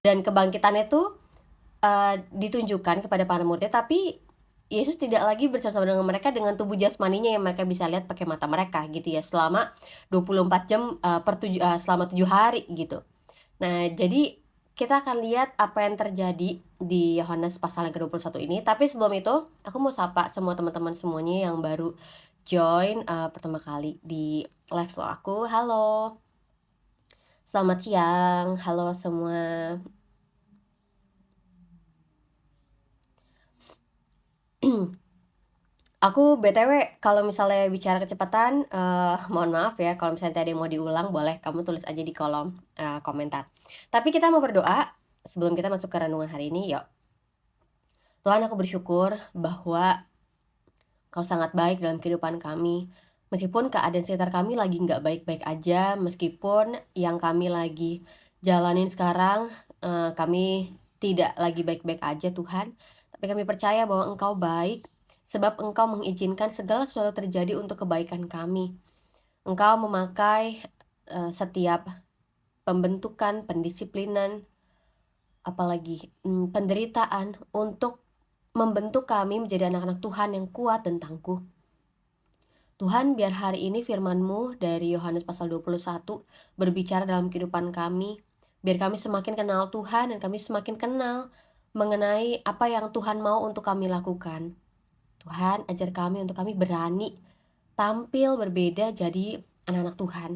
Dan kebangkitannya tuh ditunjukkan kepada para muridnya, tapi Yesus tidak lagi bersama dengan mereka dengan tubuh jasmaninya yang mereka bisa lihat pakai mata mereka gitu ya, selama 24 jam selama 7 hari gitu. Nah, jadi kita akan lihat apa yang terjadi di Yohanes pasal yang ke-21 ini. Tapi sebelum itu, aku mau sapa semua teman-teman semuanya yang baru join pertama kali di live vlog aku. Halo, selamat siang. Halo semua. Aku BTW kalau misalnya bicara kecepatan, mohon maaf ya kalau misalnya tadi mau diulang, boleh kamu tulis aja di kolom komentar. Tapi kita mau berdoa sebelum kita masuk ke renungan hari ini, yuk. Tuhan, aku bersyukur bahwa Kau sangat baik dalam kehidupan kami. Meskipun keadaan sekitar kami lagi nggak baik-baik aja, meskipun yang kami lagi jalanin sekarang, kami tidak lagi baik-baik aja Tuhan. Tapi kami percaya bahwa Engkau baik, sebab Engkau mengizinkan segala sesuatu terjadi untuk kebaikan kami. Engkau memakai setiap pembentukan, pendisiplinan, apalagi penderitaan untuk membentuk kami menjadi anak-anak Tuhan yang kuat dan tangguh. Tuhan, biar hari ini firman-Mu dari Yohanes pasal 21 berbicara dalam kehidupan kami. Biar kami semakin kenal Tuhan dan kami semakin kenal mengenai apa yang Tuhan mau untuk kami lakukan. Tuhan, ajar kami untuk kami berani tampil berbeda jadi anak-anak Tuhan.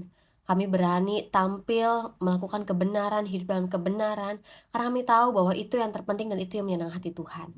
Kami berani tampil melakukan kebenaran, hidup dalam kebenaran, karena kami tahu bahwa itu yang terpenting dan itu yang menyenangkan hati Tuhan.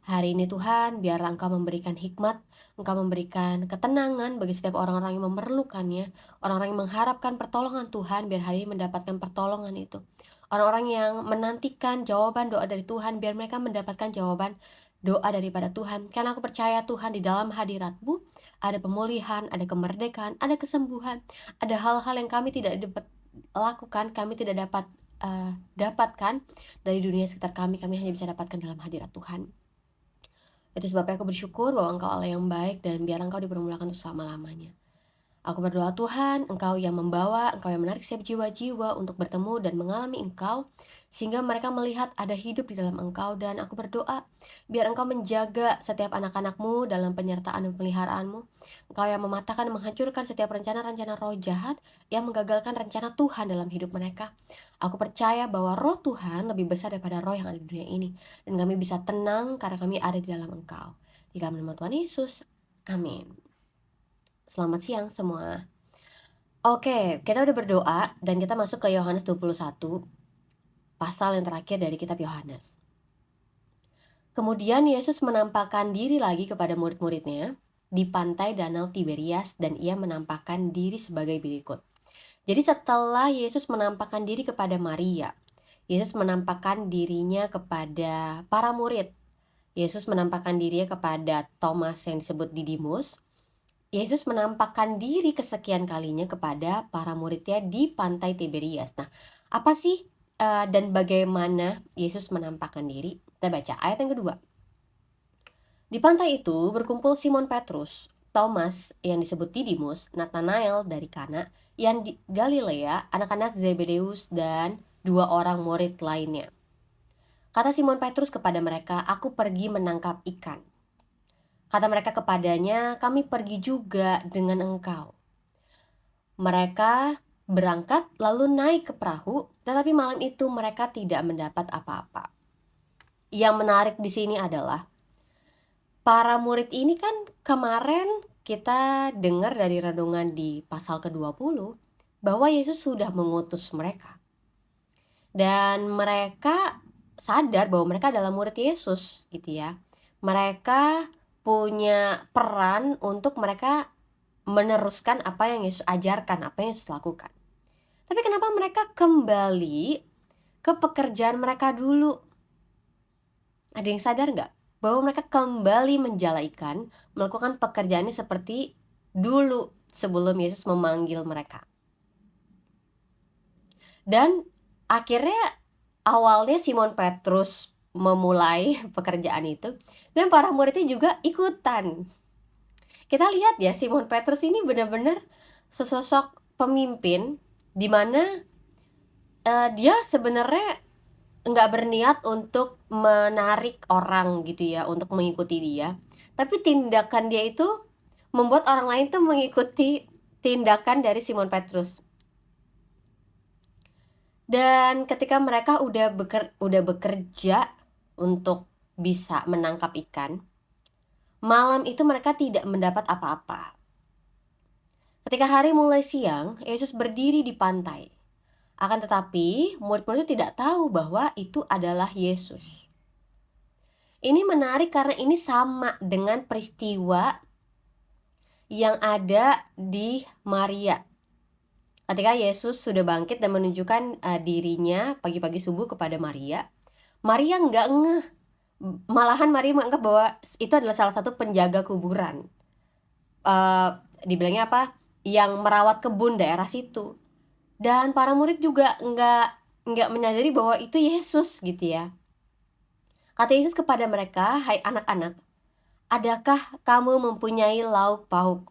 Hari ini Tuhan, biarlah Engkau memberikan hikmat, Engkau memberikan ketenangan bagi setiap orang-orang yang memerlukannya, orang-orang yang mengharapkan pertolongan Tuhan, biar hari ini mendapatkan pertolongan itu. Orang-orang yang menantikan jawaban doa dari Tuhan, biar mereka mendapatkan jawaban doa daripada Tuhan. Karena aku percaya Tuhan di dalam hadirat-Mu, ada pemulihan, ada kemerdekaan, ada kesembuhan, ada hal-hal yang kami tidak dapat lakukan, kami tidak dapat dapatkan dari dunia sekitar kami hanya bisa dapatkan dalam hadirat Tuhan. Itu sebabnya aku bersyukur bahwa Engkau Allah yang baik dan biar Engkau dipermuliakan untuk selama-lamanya. Aku berdoa Tuhan, Engkau yang membawa, Engkau yang menarik setiap jiwa-jiwa untuk bertemu dan mengalami Engkau, sehingga mereka melihat ada hidup di dalam Engkau. Dan aku berdoa, biar Engkau menjaga setiap anak-anak-Mu dalam penyertaan dan peliharaanmu. Engkau yang mematahkan dan menghancurkan setiap rencana-rencana roh jahat yang menggagalkan rencana Tuhan dalam hidup mereka. Aku percaya bahwa roh Tuhan lebih besar daripada roh yang ada di dunia ini. Dan kami bisa tenang karena kami ada di dalam Engkau. Di dalam nama Tuhan Yesus. Amin. Selamat siang semua. Oke, kita udah berdoa dan kita masuk ke Yohanes 21, pasal yang terakhir dari kitab Yohanes. Kemudian Yesus menampakkan diri lagi kepada murid-muridnya di pantai Danau Tiberias dan ia menampakkan diri sebagai berikut. Jadi setelah Yesus menampakkan diri kepada Maria, Yesus menampakkan dirinya kepada para murid. Yesus menampakkan dirinya kepada Thomas yang disebut Didimus. Yesus menampakkan diri kesekian kalinya kepada para muridnya di pantai Tiberias. Nah, apa sih dan bagaimana Yesus menampakkan diri? Kita baca ayat yang kedua. Di pantai itu berkumpul Simon Petrus, Thomas yang disebut Didimus, Nathanael dari Kana, yang di Galilea, anak-anak Zebedeus, dan dua orang murid lainnya. Kata Simon Petrus kepada mereka, "Aku pergi menangkap ikan." Kata mereka kepadanya, "Kami pergi juga dengan engkau." Mereka berangkat lalu naik ke perahu, tetapi malam itu mereka tidak mendapat apa-apa. Yang menarik di sini adalah para murid ini kan kemarin kita dengar dari renungan di pasal ke-20 bahwa Yesus sudah mengutus mereka. Dan mereka sadar bahwa mereka adalah murid Yesus gitu ya. Mereka punya peran untuk mereka meneruskan apa yang Yesus ajarkan, apa yang Yesus lakukan. Tapi kenapa mereka kembali ke pekerjaan mereka dulu? Ada yang sadar nggak? Bahwa mereka kembali menjala ikan, melakukan pekerjaannya seperti dulu sebelum Yesus memanggil mereka. Dan akhirnya awalnya Simon Petrus memulai pekerjaan itu dan para muridnya juga ikutan. Kita lihat ya, Simon Petrus ini benar-benar sesosok pemimpin di mana dia sebenarnya nggak berniat untuk menarik orang gitu ya, untuk mengikuti dia. Tapi tindakan dia itu membuat orang lain tuh mengikuti tindakan dari Simon Petrus. Dan ketika mereka udah bekerja untuk bisa menangkap ikan, malam itu mereka tidak mendapat apa-apa. Ketika hari mulai siang, Yesus berdiri di pantai. Akan tetapi, murid-murid itu tidak tahu bahwa itu adalah Yesus. Ini menarik karena ini sama dengan peristiwa yang ada di Maria. Ketika Yesus sudah bangkit dan menunjukkan dirinya pagi-pagi subuh kepada Maria, Maria nggak ngeh. Malahan Maria menganggap bahwa itu adalah salah satu penjaga kuburan. Dibilangnya apa? Yang merawat kebun daerah situ. Dan para murid juga nggak menyadari bahwa itu Yesus gitu ya. Kata Yesus kepada mereka, "Hai anak-anak, adakah kamu mempunyai lauk pauk?"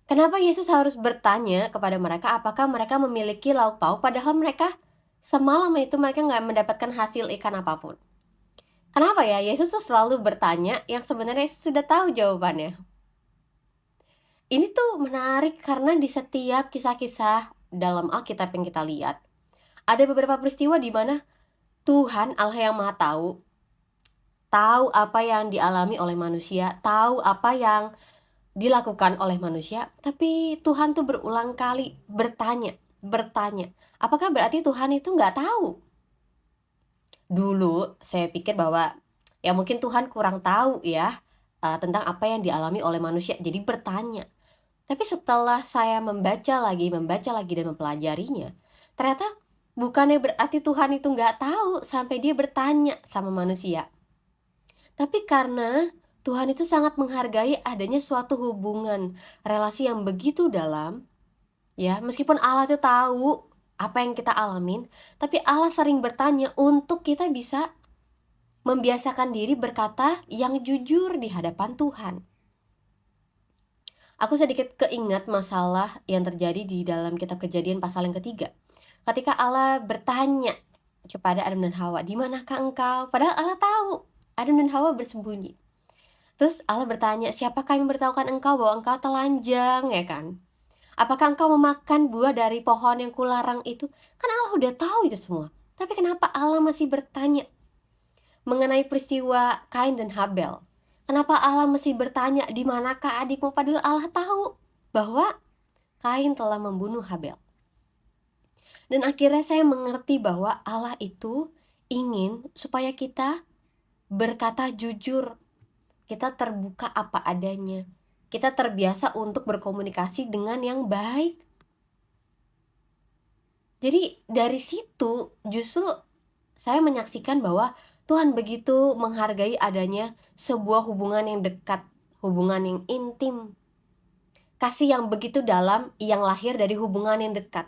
Kenapa Yesus harus bertanya kepada mereka apakah mereka memiliki lauk pauk, padahal mereka semalam itu mereka nggak mendapatkan hasil ikan apapun. Kenapa ya Yesus tuh selalu bertanya yang sebenarnya Yesus sudah tahu jawabannya. Ini tuh menarik karena di setiap kisah-kisah dalam Alkitab yang kita lihat, ada beberapa peristiwa di mana Tuhan Allah yang Maha tahu apa yang dialami oleh manusia, tahu apa yang dilakukan oleh manusia, tapi Tuhan tuh berulang kali bertanya. Apakah berarti Tuhan itu nggak tahu? Dulu saya pikir bahwa ya mungkin Tuhan kurang tahu ya tentang apa yang dialami oleh manusia, jadi bertanya. Tapi setelah saya membaca lagi dan mempelajarinya, ternyata bukannya berarti Tuhan itu nggak tahu sampai dia bertanya sama manusia. Tapi karena Tuhan itu sangat menghargai adanya suatu hubungan relasi yang begitu dalam, ya meskipun Allah itu tahu apa yang kita alamin, tapi Allah sering bertanya untuk kita bisa membiasakan diri berkata yang jujur di hadapan Tuhan. Aku sedikit keingat masalah yang terjadi di dalam kitab Kejadian pasal yang ketiga. Ketika Allah bertanya kepada Adam dan Hawa, "Di manakah engkau?" Padahal Allah tahu Adam dan Hawa bersembunyi. Terus Allah bertanya, "Siapakah yang memberitahukan engkau bahwa engkau telanjang?" Ya kan? "Apakah engkau memakan buah dari pohon yang kularang itu?" Kan Allah udah tahu itu semua. Tapi kenapa Allah masih bertanya mengenai peristiwa Kain dan Habel? Kenapa Allah mesti bertanya, "Di manakah adikmu?" Padahal Allah tahu bahwa Kain telah membunuh Habel. Dan akhirnya saya mengerti bahwa Allah itu ingin supaya kita berkata jujur, kita terbuka apa adanya, kita terbiasa untuk berkomunikasi dengan yang baik. Jadi dari situ justru saya menyaksikan bahwa Tuhan begitu menghargai adanya sebuah hubungan yang dekat, hubungan yang intim, kasih yang begitu dalam yang lahir dari hubungan yang dekat.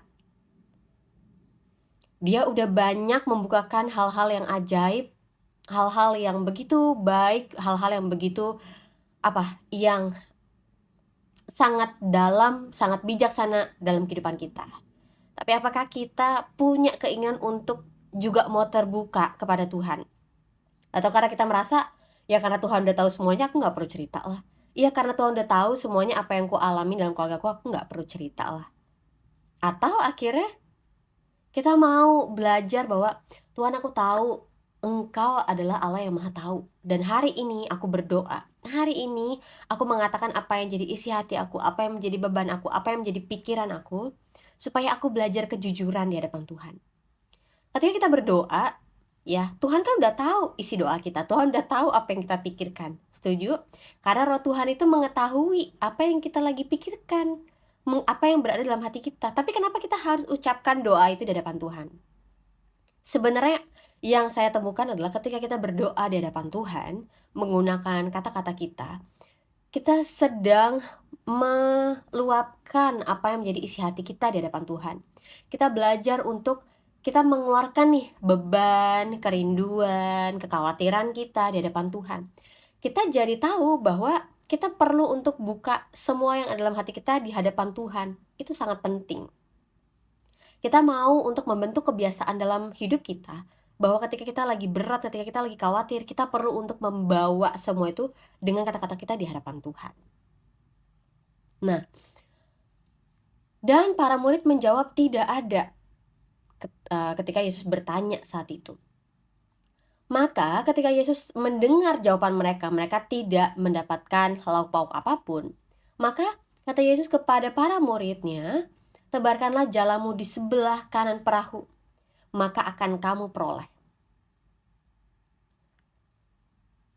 Dia udah banyak membukakan hal-hal yang ajaib, hal-hal yang begitu baik, hal-hal yang begitu yang sangat dalam, sangat bijaksana dalam kehidupan kita. Tapi apakah kita punya keinginan untuk juga mau terbuka kepada Tuhan? Atau karena kita merasa, ya karena Tuhan udah tahu semuanya, aku nggak perlu cerita lah. Iya karena Tuhan udah tahu semuanya apa yang ku alami dalam keluarga aku nggak perlu cerita lah. Atau akhirnya kita mau belajar bahwa Tuhan, aku tahu Engkau adalah Allah yang Maha Tahu. Dan hari ini aku berdoa. Hari ini aku mengatakan apa yang jadi isi hati aku, apa yang menjadi beban aku, apa yang menjadi pikiran aku, supaya aku belajar kejujuran di hadapan Tuhan. Ketika kita berdoa, ya Tuhan kan udah tahu isi doa kita. Tuhan udah tahu apa yang kita pikirkan. Setuju? Karena roh Tuhan itu mengetahui apa yang kita lagi pikirkan, apa yang berada dalam hati kita. Tapi kenapa kita harus ucapkan doa itu di hadapan Tuhan? Sebenarnya yang saya temukan adalah ketika kita berdoa di hadapan Tuhan, menggunakan kata-kata kita sedang meluapkan apa yang menjadi isi hati kita di hadapan Tuhan. Kita belajar untuk kita mengeluarkan nih beban, kerinduan, kekhawatiran kita di hadapan Tuhan. Kita jadi tahu bahwa kita perlu untuk buka semua yang ada dalam hati kita di hadapan Tuhan. Itu sangat penting. Kita mau untuk membentuk kebiasaan dalam hidup kita, bahwa ketika kita lagi berat, ketika kita lagi khawatir, kita perlu untuk membawa semua itu dengan kata-kata kita di hadapan Tuhan. Nah, dan para murid menjawab tidak ada ketika Yesus bertanya saat itu. Maka ketika Yesus mendengar jawaban mereka, mereka tidak mendapatkan lauk pauk apapun. Maka kata Yesus kepada para muridnya, tebarkanlah jalamu di sebelah kanan perahu, maka akan kamu peroleh.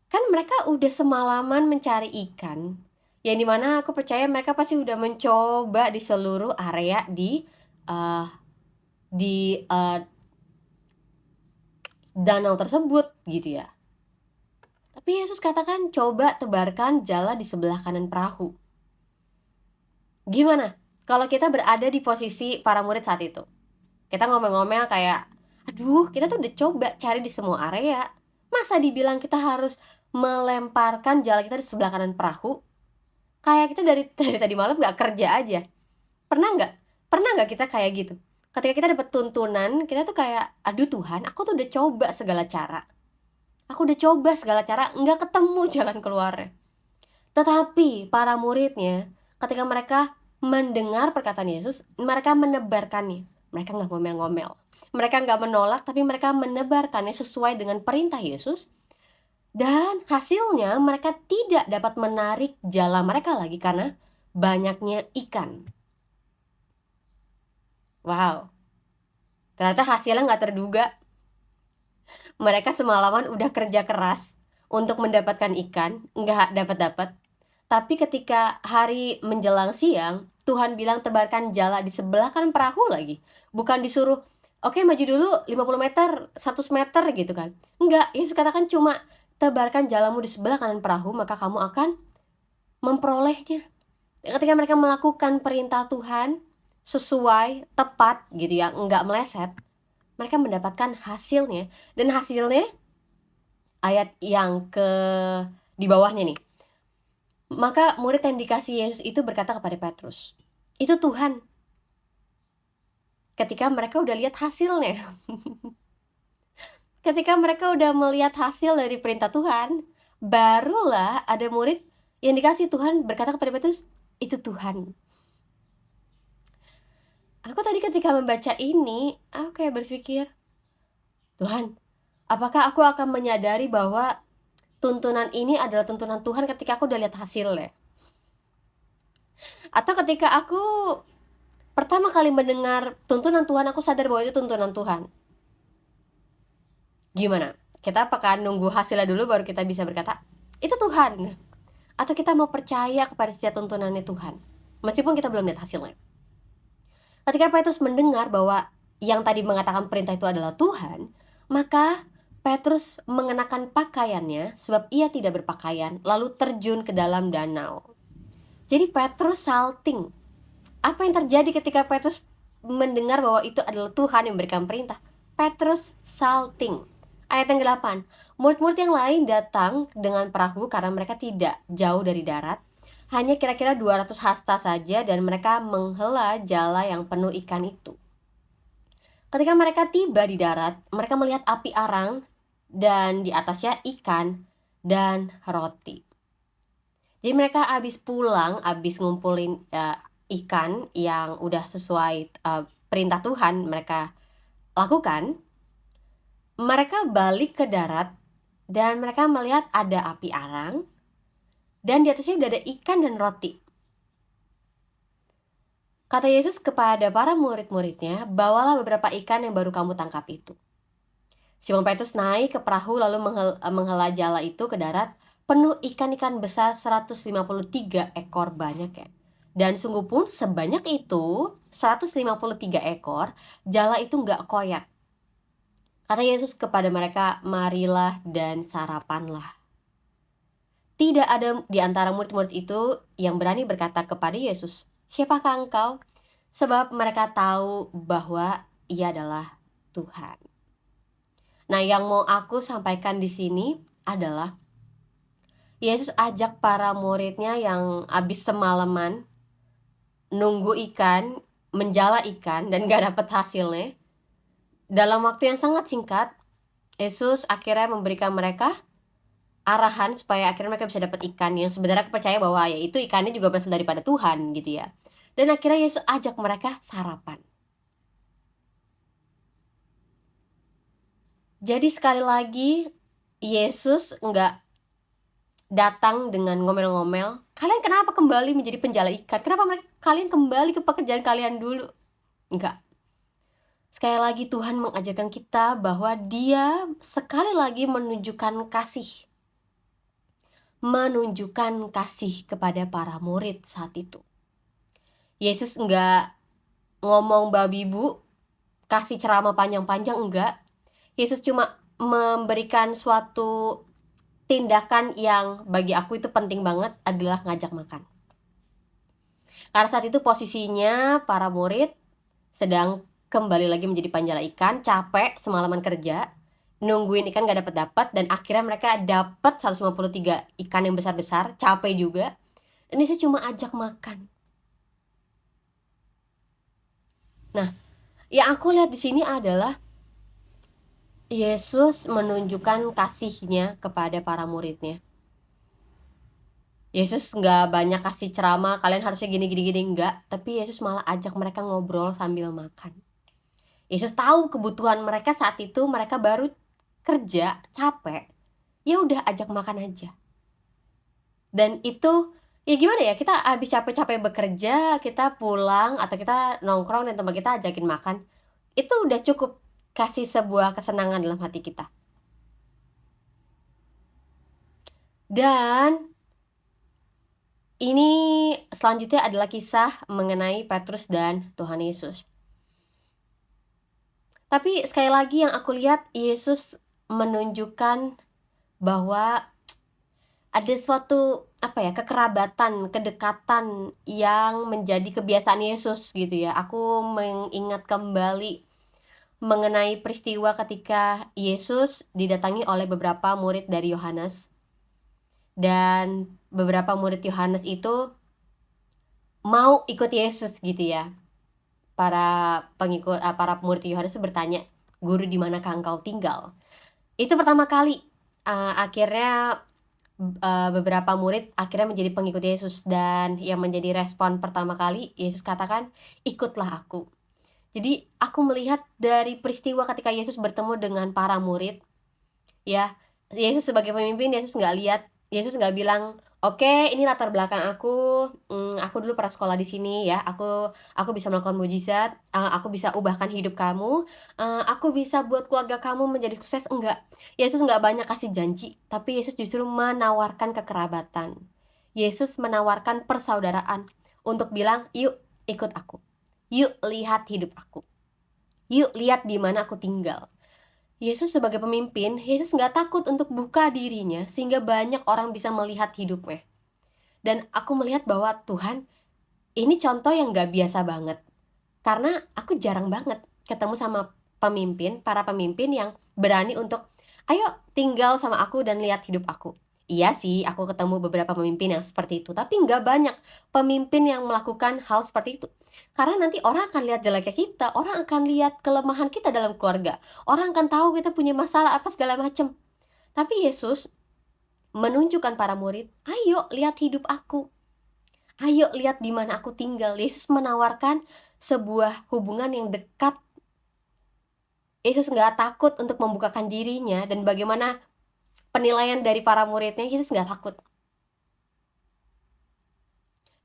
Kan mereka udah semalaman mencari ikan, yang dimana aku percaya mereka pasti udah mencoba di seluruh area di danau tersebut gitu ya. Tapi Yesus katakan coba tebarkan jala di sebelah kanan perahu. Gimana kalau kita berada di posisi para murid saat itu? Kita ngomel-ngomel kayak, aduh kita tuh udah coba cari di semua area, masa dibilang kita harus melemparkan jala kita di sebelah kanan perahu? Kayak kita dari tadi malam gak kerja aja. Pernah nggak kita kayak gitu? Ketika kita dapat tuntunan, kita tuh kayak, aduh Tuhan, aku tuh udah coba segala cara. Aku udah coba segala cara, nggak ketemu jalan keluarnya. Tetapi para muridnya, ketika mereka mendengar perkataan Yesus, mereka menebarkannya. Mereka nggak ngomel-ngomel. Mereka nggak menolak, tapi mereka menebarkannya sesuai dengan perintah Yesus. Dan hasilnya mereka tidak dapat menarik jala mereka lagi karena banyaknya ikan. Wow, ternyata hasilnya nggak terduga. Mereka semalaman udah kerja keras untuk mendapatkan ikan, nggak dapat-dapat. Tapi ketika hari menjelang siang, Tuhan bilang tebarkan jala di sebelah kanan perahu lagi. Bukan disuruh, oke maju dulu 50 meter, 100 meter gitu kan. Enggak, Yesus katakan cuma tebarkan jalamu di sebelah kanan perahu, maka kamu akan memperolehnya. Ketika mereka melakukan perintah Tuhan sesuai, tepat gitu ya, enggak meleset, mereka mendapatkan hasilnya. Dan hasilnya ayat yang di bawahnya nih. Maka murid yang dikasih Yesus itu berkata kepada Petrus, itu Tuhan. Ketika mereka udah lihat hasilnya. Ketika mereka udah melihat hasil dari perintah Tuhan, barulah ada murid yang dikasih Tuhan berkata kepada Petrus, itu Tuhan. Aku tadi ketika membaca ini, aku kayak berpikir, Tuhan, apakah aku akan menyadari bahwa tuntunan ini adalah tuntunan Tuhan ketika aku udah lihat hasilnya? Atau ketika aku pertama kali mendengar tuntunan Tuhan, aku sadar bahwa itu tuntunan Tuhan. Gimana? Kita apakah nunggu hasilnya dulu baru kita bisa berkata, itu Tuhan? Atau kita mau percaya kepada setiap tuntunannya Tuhan, meskipun kita belum lihat hasilnya? Ketika Petrus mendengar bahwa yang tadi mengatakan perintah itu adalah Tuhan, maka Petrus mengenakan pakaiannya sebab ia tidak berpakaian, lalu terjun ke dalam danau. Jadi Petrus salting. Apa yang terjadi ketika Petrus mendengar bahwa itu adalah Tuhan yang memberikan perintah? Petrus salting. Ayat yang 8. Murid-murid yang lain datang dengan perahu karena mereka tidak jauh dari darat. Hanya kira-kira 200 hasta saja dan mereka menghela jala yang penuh ikan itu. Ketika mereka tiba di darat, mereka melihat api arang dan di atasnya ikan dan roti. Jadi mereka habis pulang, habis ngumpulin ikan yang udah sesuai perintah Tuhan mereka lakukan. Mereka balik ke darat dan mereka melihat ada api arang dan di atasnya udah ada ikan dan roti. Kata Yesus kepada para murid-muridnya, bawalah beberapa ikan yang baru kamu tangkap itu. Simon Petrus naik ke perahu lalu menghela jala itu ke darat, penuh ikan-ikan besar 153 ekor banyak ya. Dan sungguh pun sebanyak itu, 153 ekor, jala itu nggak koyak. Kata Yesus kepada mereka, marilah dan sarapanlah. Tidak ada di antara murid-murid itu yang berani berkata kepada Yesus, siapakah engkau? Sebab mereka tahu bahwa ia adalah Tuhan. Nah, yang mau aku sampaikan di sini adalah Yesus ajak para muridnya yang habis semalaman nunggu ikan, menjala ikan dan nggak dapet hasilnya, dalam waktu yang sangat singkat, Yesus akhirnya memberikan mereka arahan supaya akhirnya mereka bisa dapat ikan yang sebenarnya aku percaya bahwa ya itu ikannya juga berasal daripada Tuhan gitu ya. Dan akhirnya Yesus ajak mereka sarapan. Jadi sekali lagi Yesus nggak datang dengan ngomel-ngomel, "Kalian kenapa kembali menjadi penjala ikan? Kenapa kalian kembali ke pekerjaan kalian dulu?" Enggak. Sekali lagi Tuhan mengajarkan kita bahwa Dia sekali lagi menunjukkan kasih. Menunjukkan kasih kepada para murid saat itu. Yesus enggak ngomong babi bu, kasih ceramah panjang-panjang, enggak. Yesus cuma memberikan suatu tindakan yang bagi aku itu penting banget, adalah ngajak makan. Karena saat itu posisinya para murid sedang kembali lagi menjadi penjala ikan, capek semalaman kerja, nungguin ikan gak dapat-dapat, dan akhirnya mereka dapat 153 ikan yang besar-besar, capek juga. Dan Yesus cuma ajak makan. Nah, yang aku lihat di sini adalah Yesus menunjukkan kasihnya kepada para muridnya. Yesus nggak banyak kasih ceramah, kalian harusnya gini-gini enggak. Tapi Yesus malah ajak mereka ngobrol sambil makan. Yesus tahu kebutuhan mereka saat itu, mereka baru kerja, capek. Ya udah ajak makan aja. Dan itu, ya gimana ya, kita habis capek-capek bekerja, kita pulang atau kita nongkrong dan teman kita ajakin makan. Itu udah cukup kasih sebuah kesenangan dalam hati kita. Dan ini selanjutnya adalah kisah mengenai Petrus dan Tuhan Yesus. Tapi sekali lagi yang aku lihat, Yesus menunjukkan bahwa ada suatu kekerabatan, kedekatan yang menjadi kebiasaan Yesus gitu ya. Aku mengingat kembali mengenai peristiwa ketika Yesus didatangi oleh beberapa murid dari Yohanes. Dan beberapa murid Yohanes itu mau ikut Yesus gitu ya. Para murid Yohanes bertanya, "Guru, di manakah engkau tinggal?" Itu pertama kali akhirnya beberapa murid akhirnya menjadi pengikut Yesus, dan yang menjadi respon pertama kali Yesus katakan, "Ikutlah aku." Jadi aku melihat dari peristiwa ketika Yesus bertemu dengan para murid, ya, Yesus sebagai pemimpin, Yesus nggak bilang, "Oke, ini latar belakang aku dulu pernah sekolah di sini ya, aku bisa melakukan mujizat, aku bisa ubahkan hidup kamu, aku bisa buat keluarga kamu menjadi sukses." Enggak. Yesus nggak banyak kasih janji, tapi Yesus justru menawarkan kekerabatan. Yesus menawarkan persaudaraan untuk bilang, "Yuk ikut aku. Yuk lihat hidup aku. Yuk lihat di mana aku tinggal." Yesus sebagai pemimpin, Yesus nggak takut untuk buka dirinya sehingga banyak orang bisa melihat hidupnya. Dan aku melihat bahwa Tuhan, ini contoh yang nggak biasa banget. Karena aku jarang banget ketemu sama para pemimpin yang berani untuk, "Ayo tinggal sama aku dan lihat hidup aku." Iya sih, aku ketemu beberapa pemimpin yang seperti itu, tapi nggak banyak pemimpin yang melakukan hal seperti itu. Karena nanti orang akan lihat jeleknya kita, orang akan lihat kelemahan kita dalam keluarga, orang akan tahu kita punya masalah apa segala macam. Tapi Yesus menunjukkan para murid, "Ayo lihat hidup aku. Ayo lihat di mana aku tinggal." Yesus menawarkan sebuah hubungan yang dekat. Yesus nggak takut untuk membukakan dirinya, dan bagaimana penilaian dari para muridnya, Yesus nggak takut.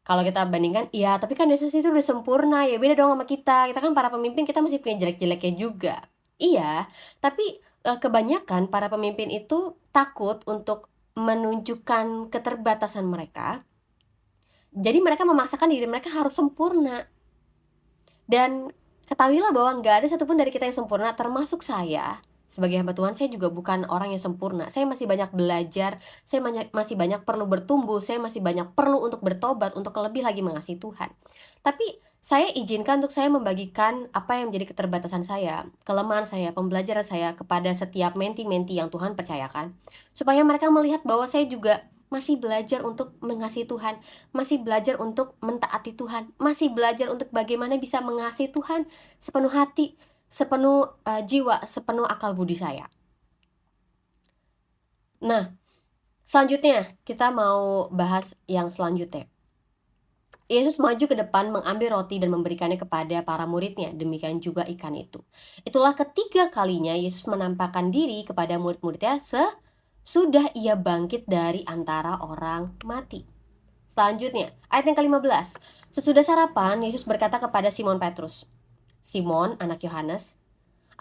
Kalau kita bandingkan, iya tapi kan Yesus itu udah sempurna, ya beda dong sama kita. Kita kan para pemimpin, kita masih punya jelek-jeleknya juga. Iya, tapi kebanyakan para pemimpin itu takut untuk menunjukkan keterbatasan mereka. Jadi mereka memaksakan diri mereka harus sempurna. Dan ketahuilah bahwa nggak ada satupun dari kita yang sempurna, termasuk saya. Sebagai hamba Tuhan, saya juga bukan orang yang sempurna. Saya masih banyak belajar, saya masih banyak perlu bertumbuh, saya masih banyak perlu untuk bertobat, untuk lebih lagi mengasihi Tuhan. Tapi saya izinkan untuk saya membagikan apa yang menjadi keterbatasan saya, kelemahan saya, pembelajaran saya kepada setiap menti-menti yang Tuhan percayakan. Supaya mereka melihat bahwa saya juga masih belajar untuk mengasihi Tuhan, masih belajar untuk mentaati Tuhan, masih belajar untuk bagaimana bisa mengasihi Tuhan sepenuh hati, sepenuh jiwa, sepenuh akal budi saya. Nah, selanjutnya kita mau bahas yang selanjutnya. Yesus maju ke depan mengambil roti dan memberikannya kepada para muridnya, demikian juga ikan itu. Itulah ketiga kalinya Yesus menampakkan diri kepada murid-muridnya sesudah ia bangkit dari antara orang mati. Selanjutnya, ayat yang ke-15. Sesudah sarapan, Yesus berkata kepada Simon Petrus, "Simon, anak Yohanes,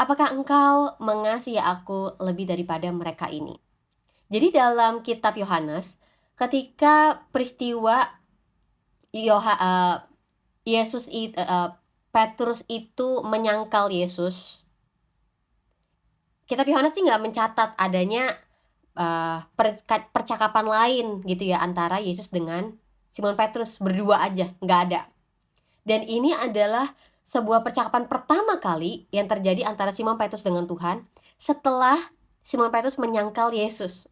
apakah engkau mengasihi aku lebih daripada mereka ini?" Jadi dalam kitab Yohanes, ketika peristiwa Petrus itu menyangkal Yesus, kitab Yohanes sih nggak mencatat adanya percakapan lain gitu ya antara Yesus dengan Simon Petrus, berdua aja, nggak ada. Dan ini adalah sebuah percakapan pertama kali yang terjadi antara Simon Petrus dengan Tuhan setelah Simon Petrus menyangkal Yesus.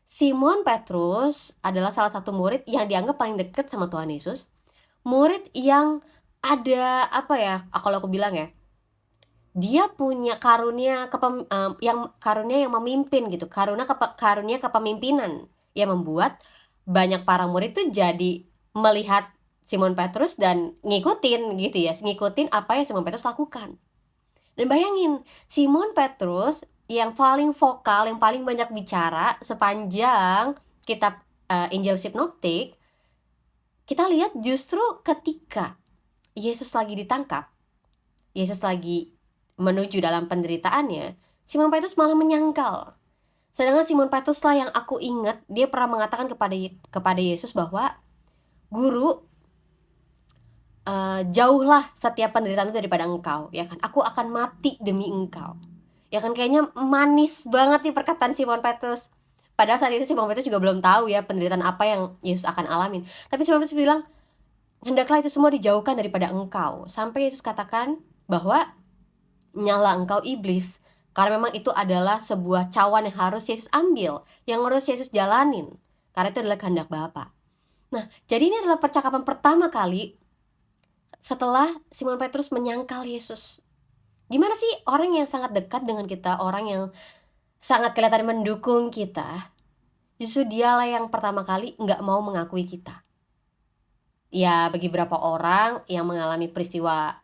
Simon Petrus adalah salah satu murid yang dianggap paling dekat sama Tuhan Yesus. Murid yang ada kalau aku bilang ya, dia punya karunia yang memimpin gitu, karunia kepemimpinan yang membuat banyak para murid tuh jadi melihat Simon Petrus dan ngikutin gitu ya, ngikutin apa yang Simon Petrus lakukan. Dan bayangin, Simon Petrus yang paling vokal, yang paling banyak bicara sepanjang kitab Injil Sinoptik, kita lihat justru ketika Yesus lagi ditangkap, Yesus lagi menuju dalam penderitaannya, Simon Petrus malah menyangkal. Sedangkan Simon Petrus lah yang aku ingat, dia pernah mengatakan kepada Yesus bahwa, "Guru, jauhlah setiap penderitaan itu daripada engkau, ya kan? Aku akan mati demi engkau." Ya kan, kayaknya manis banget nih perkataan Simon Petrus. Padahal saat itu Simon Petrus juga belum tahu ya penderitaan apa yang Yesus akan alamin. Tapi Simon Petrus bilang, "Hendaklah itu semua dijauhkan daripada engkau." Sampai Yesus katakan bahwa, "Nyala engkau iblis." Karena memang itu adalah sebuah cawan yang harus Yesus ambil, yang harus Yesus jalanin. Karena itu adalah kehendak Bapa. Nah, jadi ini adalah percakapan pertama kali setelah Simon Petrus menyangkal Yesus. Gimana sih orang yang sangat dekat dengan kita, orang yang sangat kelihatan mendukung kita, justru dialah yang pertama kali nggak mau mengakui kita. Ya, bagi beberapa orang yang mengalami peristiwa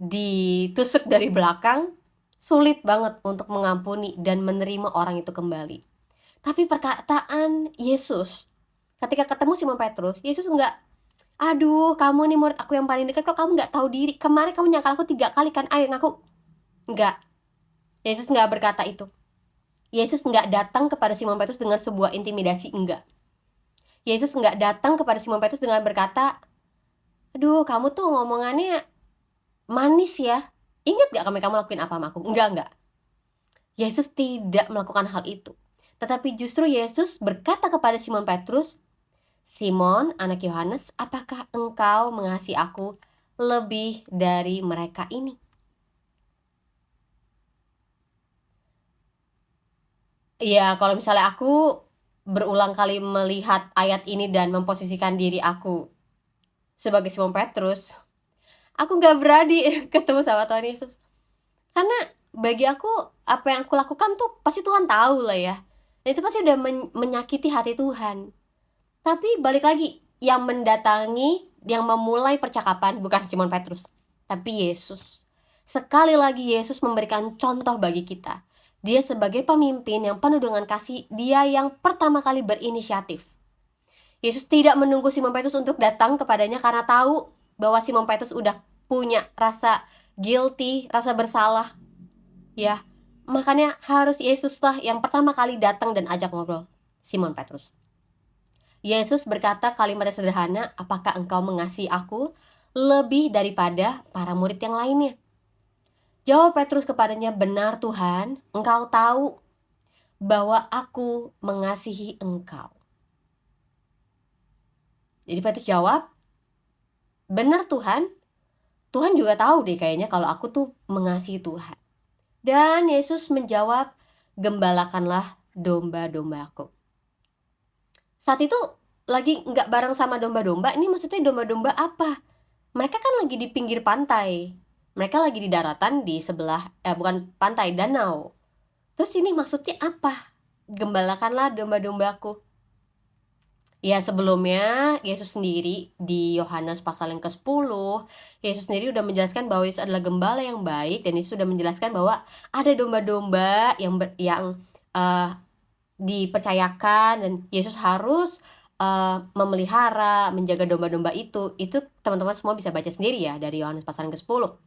ditusuk dari belakang, sulit banget untuk mengampuni dan menerima orang itu kembali. Tapi perkataan Yesus, ketika ketemu Simon Petrus, Yesus nggak, "Aduh, kamu nih murid aku yang paling dekat, kok kamu nggak tahu diri? Kemarin kamu nyangkal aku 3 kali kan, ayo ngaku." Nggak. Yesus nggak berkata itu. Yesus nggak datang kepada Simon Petrus dengan sebuah intimidasi, enggak. Yesus nggak datang kepada Simon Petrus dengan berkata, "Aduh, kamu tuh ngomongannya manis ya. Ingat gak kamu lakuin apa sama aku?" Enggak. Yesus tidak melakukan hal itu. Tetapi justru Yesus berkata kepada Simon Petrus, "Simon, anak Yohanes, apakah engkau mengasihi aku lebih dari mereka ini?" Iya, kalau misalnya aku berulang kali melihat ayat ini dan memposisikan diri aku sebagai Simon Petrus, aku gak berani ketemu sama Tuhan Yesus. Karena bagi aku, apa yang aku lakukan tuh pasti Tuhan tahu lah ya. Dan itu pasti udah menyakiti hati Tuhan. Tapi balik lagi, yang mendatangi, yang memulai percakapan bukan Simon Petrus, tapi Yesus. Sekali lagi Yesus memberikan contoh bagi kita. Dia sebagai pemimpin yang penuh dengan kasih, dia yang pertama kali berinisiatif. Yesus tidak menunggu Simon Petrus untuk datang kepadanya karena tahu bahwa Simon Petrus udah punya rasa guilty, rasa bersalah. Ya, makanya harus Yesuslah yang pertama kali datang dan ajak ngobrol Simon Petrus. Yesus berkata kalimat yang sederhana, "Apakah engkau mengasihi aku lebih daripada para murid yang lainnya?" Jawab Petrus kepadanya, "Benar Tuhan, engkau tahu bahwa aku mengasihi engkau." Jadi Petrus jawab, "Benar Tuhan, Tuhan juga tahu deh kayaknya kalau aku tuh mengasihi Tuhan." Dan Yesus menjawab, "Gembalakanlah domba-dombaku." Saat itu lagi nggak bareng sama domba-domba, ini maksudnya domba-domba apa? Mereka kan lagi di pinggir pantai. Mereka lagi di daratan di sebelah, bukan pantai, danau. Terus ini maksudnya apa? Gembalakanlah domba-dombaku. Ya sebelumnya Yesus sendiri di Yohanes pasal yang ke-10, Yesus sendiri udah menjelaskan bahwa Yesus adalah gembala yang baik, dan Yesus sudah menjelaskan bahwa ada domba-domba yang dipercayakan, dan Yesus harus memelihara, menjaga domba-domba itu. Itu teman-teman semua bisa baca sendiri ya dari Yohanes pasal yang ke-10.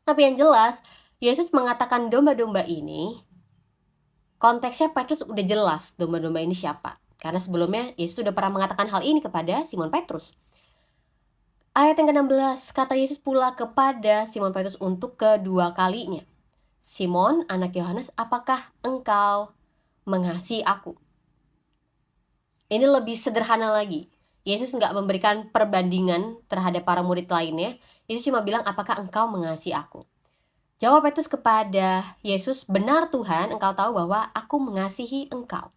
Tapi yang jelas, Yesus mengatakan domba-domba ini, konteksnya Petrus udah jelas domba-domba ini siapa. Karena sebelumnya Yesus sudah pernah mengatakan hal ini kepada Simon Petrus. Ayat yang ke-16, kata Yesus pula kepada Simon Petrus untuk kedua kalinya, Simon, anak Yohanes, apakah engkau mengasihi aku? Ini lebih sederhana lagi. Yesus nggak memberikan perbandingan terhadap para murid lainnya. Yesus cuma bilang, apakah engkau mengasihi aku? Jawab Petrus kepada Yesus, benar Tuhan, engkau tahu bahwa aku mengasihi engkau.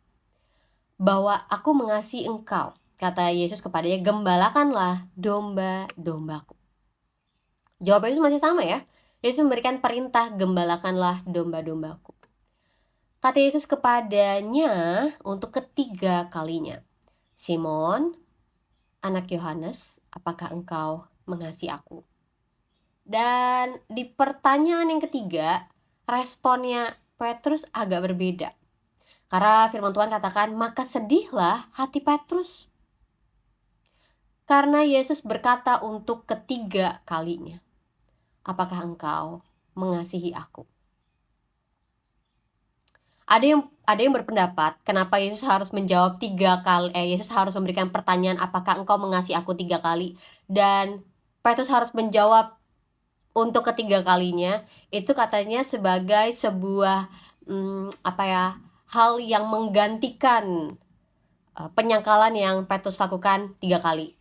Bahwa aku mengasihi engkau. Kata Yesus kepadanya, gembalakanlah domba-dombaku. Jawab Yesus masih sama ya. Yesus memberikan perintah, gembalakanlah domba-dombaku. Kata Yesus kepadanya untuk ketiga kalinya, Simon, anak Yohanes, apakah engkau mengasihi aku? Dan di pertanyaan yang ketiga, responnya Petrus agak berbeda. Karena firman Tuhan katakan, maka sedihlah hati Petrus. Karena Yesus berkata untuk ketiga kalinya, apakah engkau mengasihi aku? Ada yang berpendapat, kenapa Yesus harus menjawab 3 kali, Yesus harus memberikan pertanyaan, apakah engkau mengasihi aku 3 kali, dan Petrus harus menjawab untuk ketiga kalinya. Itu katanya sebagai sebuah hal yang menggantikan penyangkalan yang Petrus lakukan 3 kali.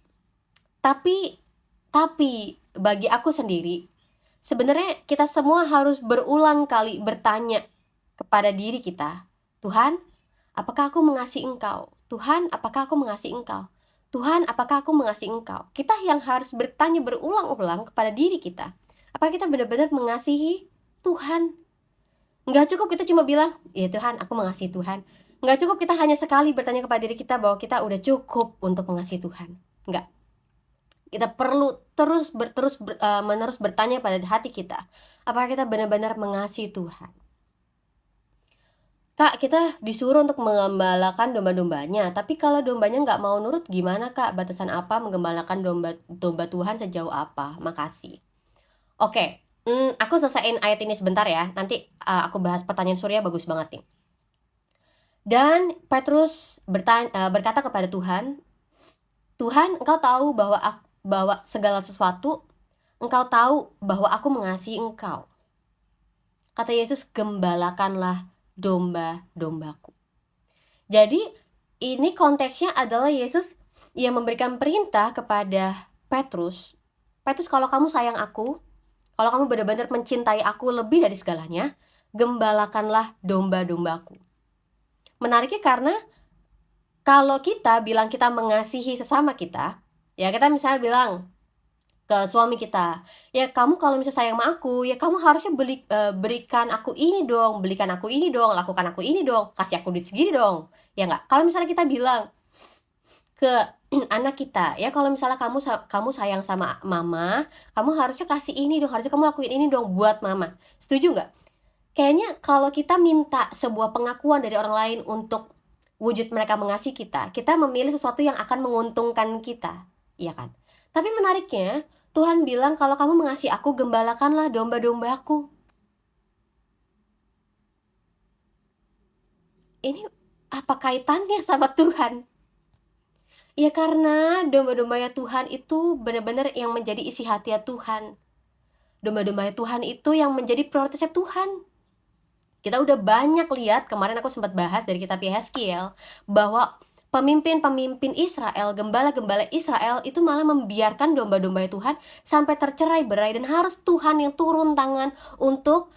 Tapi bagi aku sendiri, sebenarnya kita semua harus berulang kali bertanya kepada diri kita, Tuhan, apakah aku mengasihi engkau? Tuhan, apakah aku mengasihi engkau? Tuhan, apakah aku mengasihi engkau? Kita yang harus bertanya berulang-ulang kepada diri kita, apakah kita benar-benar mengasihi Tuhan? Nggak cukup kita cuma bilang, ya Tuhan, aku mengasihi Tuhan. Nggak cukup kita hanya sekali bertanya kepada diri kita bahwa kita udah cukup untuk mengasihi Tuhan. Nggak. Kita perlu menerus bertanya pada hati kita, apakah kita benar-benar mengasihi Tuhan? Kak, kita disuruh untuk menggembalakan domba-dombanya, tapi kalau dombanya nggak mau nurut gimana Kak? Batasan apa menggembalakan domba Tuhan sejauh apa? Makasih. Oke, aku selesaiin ayat ini sebentar ya. Nanti aku bahas pertanyaan Surya, bagus banget nih. Dan Petrus berkata kepada Tuhan, Tuhan, engkau tahu bahwa segala sesuatu, engkau tahu bahwa aku mengasihi engkau. Kata Yesus, gembalakanlah domba-dombaku. Jadi ini konteksnya adalah Yesus yang memberikan perintah kepada Petrus. Petrus, kalau kamu sayang aku, kalau kamu benar-benar mencintai aku lebih dari segalanya, gembalakanlah domba-dombaku. Menariknya karena kalau kita bilang kita mengasihi sesama kita, ya kita misalnya bilang ke suami kita, ya kamu kalau misalnya sayang sama aku, ya kamu harusnya berikan aku ini dong, belikan aku ini dong, lakukan aku ini dong, kasih aku duit segini dong, ya nggak? Kalau misalnya kita bilang ke anak kita, ya kalau misalnya kamu sayang sama mama, kamu harusnya kasih ini dong, harusnya kamu lakuin ini dong buat mama. Setuju nggak? Kayaknya kalau kita minta sebuah pengakuan dari orang lain untuk wujud mereka mengasihi kita, kita memilih sesuatu yang akan menguntungkan kita, iya kan? Tapi menariknya, Tuhan bilang kalau kamu mengasihi aku, gembalakanlah domba-dombaku. Ini apa kaitannya sama Tuhan? Ya karena domba-dombanya Tuhan itu benar-benar yang menjadi isi hati Tuhan. Domba-dombanya Tuhan itu yang menjadi prioritasnya Tuhan. Kita udah banyak lihat, kemarin aku sempat bahas dari kitab Yehezkiel, bahwa pemimpin-pemimpin Israel, gembala-gembala Israel itu malah membiarkan domba-domba Tuhan sampai tercerai-berai, dan harus Tuhan yang turun tangan untuk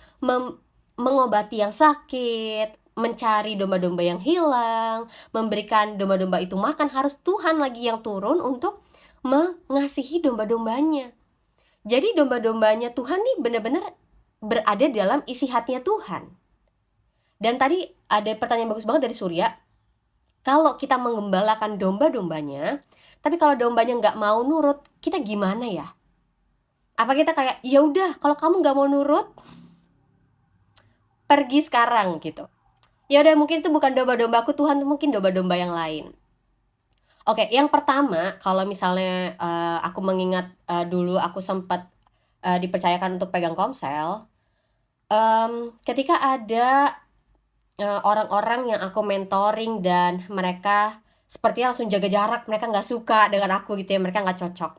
mengobati yang sakit, mencari domba-domba yang hilang, memberikan domba-domba itu makan, harus Tuhan lagi yang turun untuk mengasihi domba-dombanya. Jadi domba-dombanya Tuhan nih benar-benar berada dalam isi hatinya Tuhan. Dan tadi ada pertanyaan bagus banget dari Surya. Kalau kita menggembalakan domba-dombanya, tapi kalau dombanya nggak mau nurut, kita gimana ya? Apa kita kayak, ya udah kalau kamu nggak mau nurut, pergi sekarang gitu. Ya udah, mungkin itu bukan domba-dombaku Tuhan, mungkin domba-domba yang lain. Oke, yang pertama, kalau misalnya aku mengingat dulu aku sempat dipercayakan untuk pegang komsel, ketika ada orang-orang yang aku mentoring dan mereka sepertinya langsung jaga jarak, mereka nggak suka dengan aku gitu ya, mereka nggak cocok.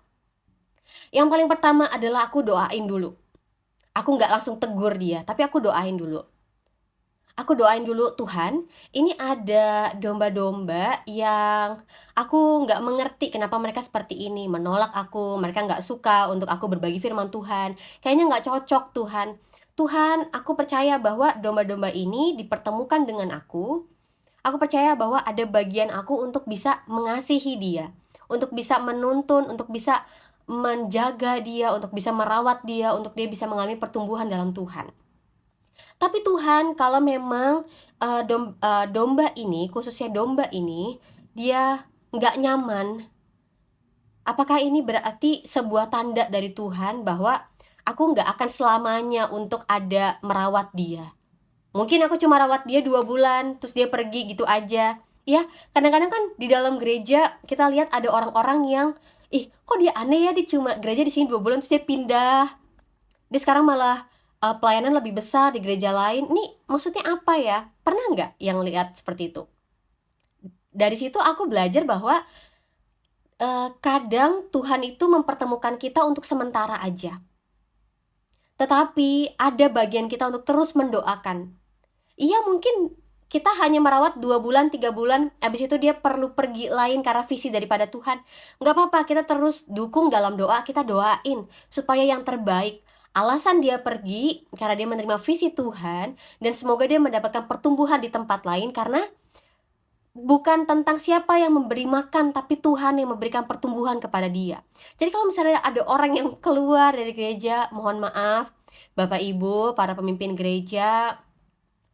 Yang paling pertama adalah aku doain dulu. Aku nggak langsung tegur dia, tapi aku doain dulu. Aku doain dulu, Tuhan, ini ada domba-domba yang aku nggak mengerti kenapa mereka seperti ini, menolak aku, mereka nggak suka untuk aku berbagi firman Tuhan. Kayaknya nggak cocok, Tuhan. Tuhan, aku percaya bahwa domba-domba ini dipertemukan dengan aku. Aku percaya bahwa ada bagian aku untuk bisa mengasihi dia, untuk bisa menuntun, untuk bisa menjaga dia, untuk bisa merawat dia, untuk dia bisa mengalami pertumbuhan dalam Tuhan. Tapi Tuhan, kalau memang domba ini, khususnya domba ini, dia nggak nyaman, apakah ini berarti sebuah tanda dari Tuhan bahwa aku nggak akan selamanya untuk ada merawat dia? Mungkin aku cuma rawat dia 2 bulan, terus dia pergi gitu aja. Ya, kadang-kadang kan di dalam gereja kita lihat ada orang-orang yang, ih kok dia aneh ya, dia cuma gereja di sini 2 bulan terus dia pindah. Dia sekarang malah pelayanan lebih besar di gereja lain. Nih maksudnya apa ya? Pernah nggak yang lihat seperti itu? Dari situ aku belajar bahwa kadang Tuhan itu mempertemukan kita untuk sementara aja. Tetapi ada bagian kita untuk terus mendoakan. Iya, mungkin kita hanya merawat 2 bulan, 3 bulan, habis itu dia perlu pergi lain karena visi daripada Tuhan. Nggak apa-apa, kita terus dukung dalam doa, kita doain supaya yang terbaik. Alasan dia pergi karena dia menerima visi Tuhan, dan semoga dia mendapatkan pertumbuhan di tempat lain, karena bukan tentang siapa yang memberi makan, tapi Tuhan yang memberikan pertumbuhan kepada dia. Jadi kalau misalnya ada orang yang keluar dari gereja, mohon maaf, Bapak Ibu, para pemimpin gereja,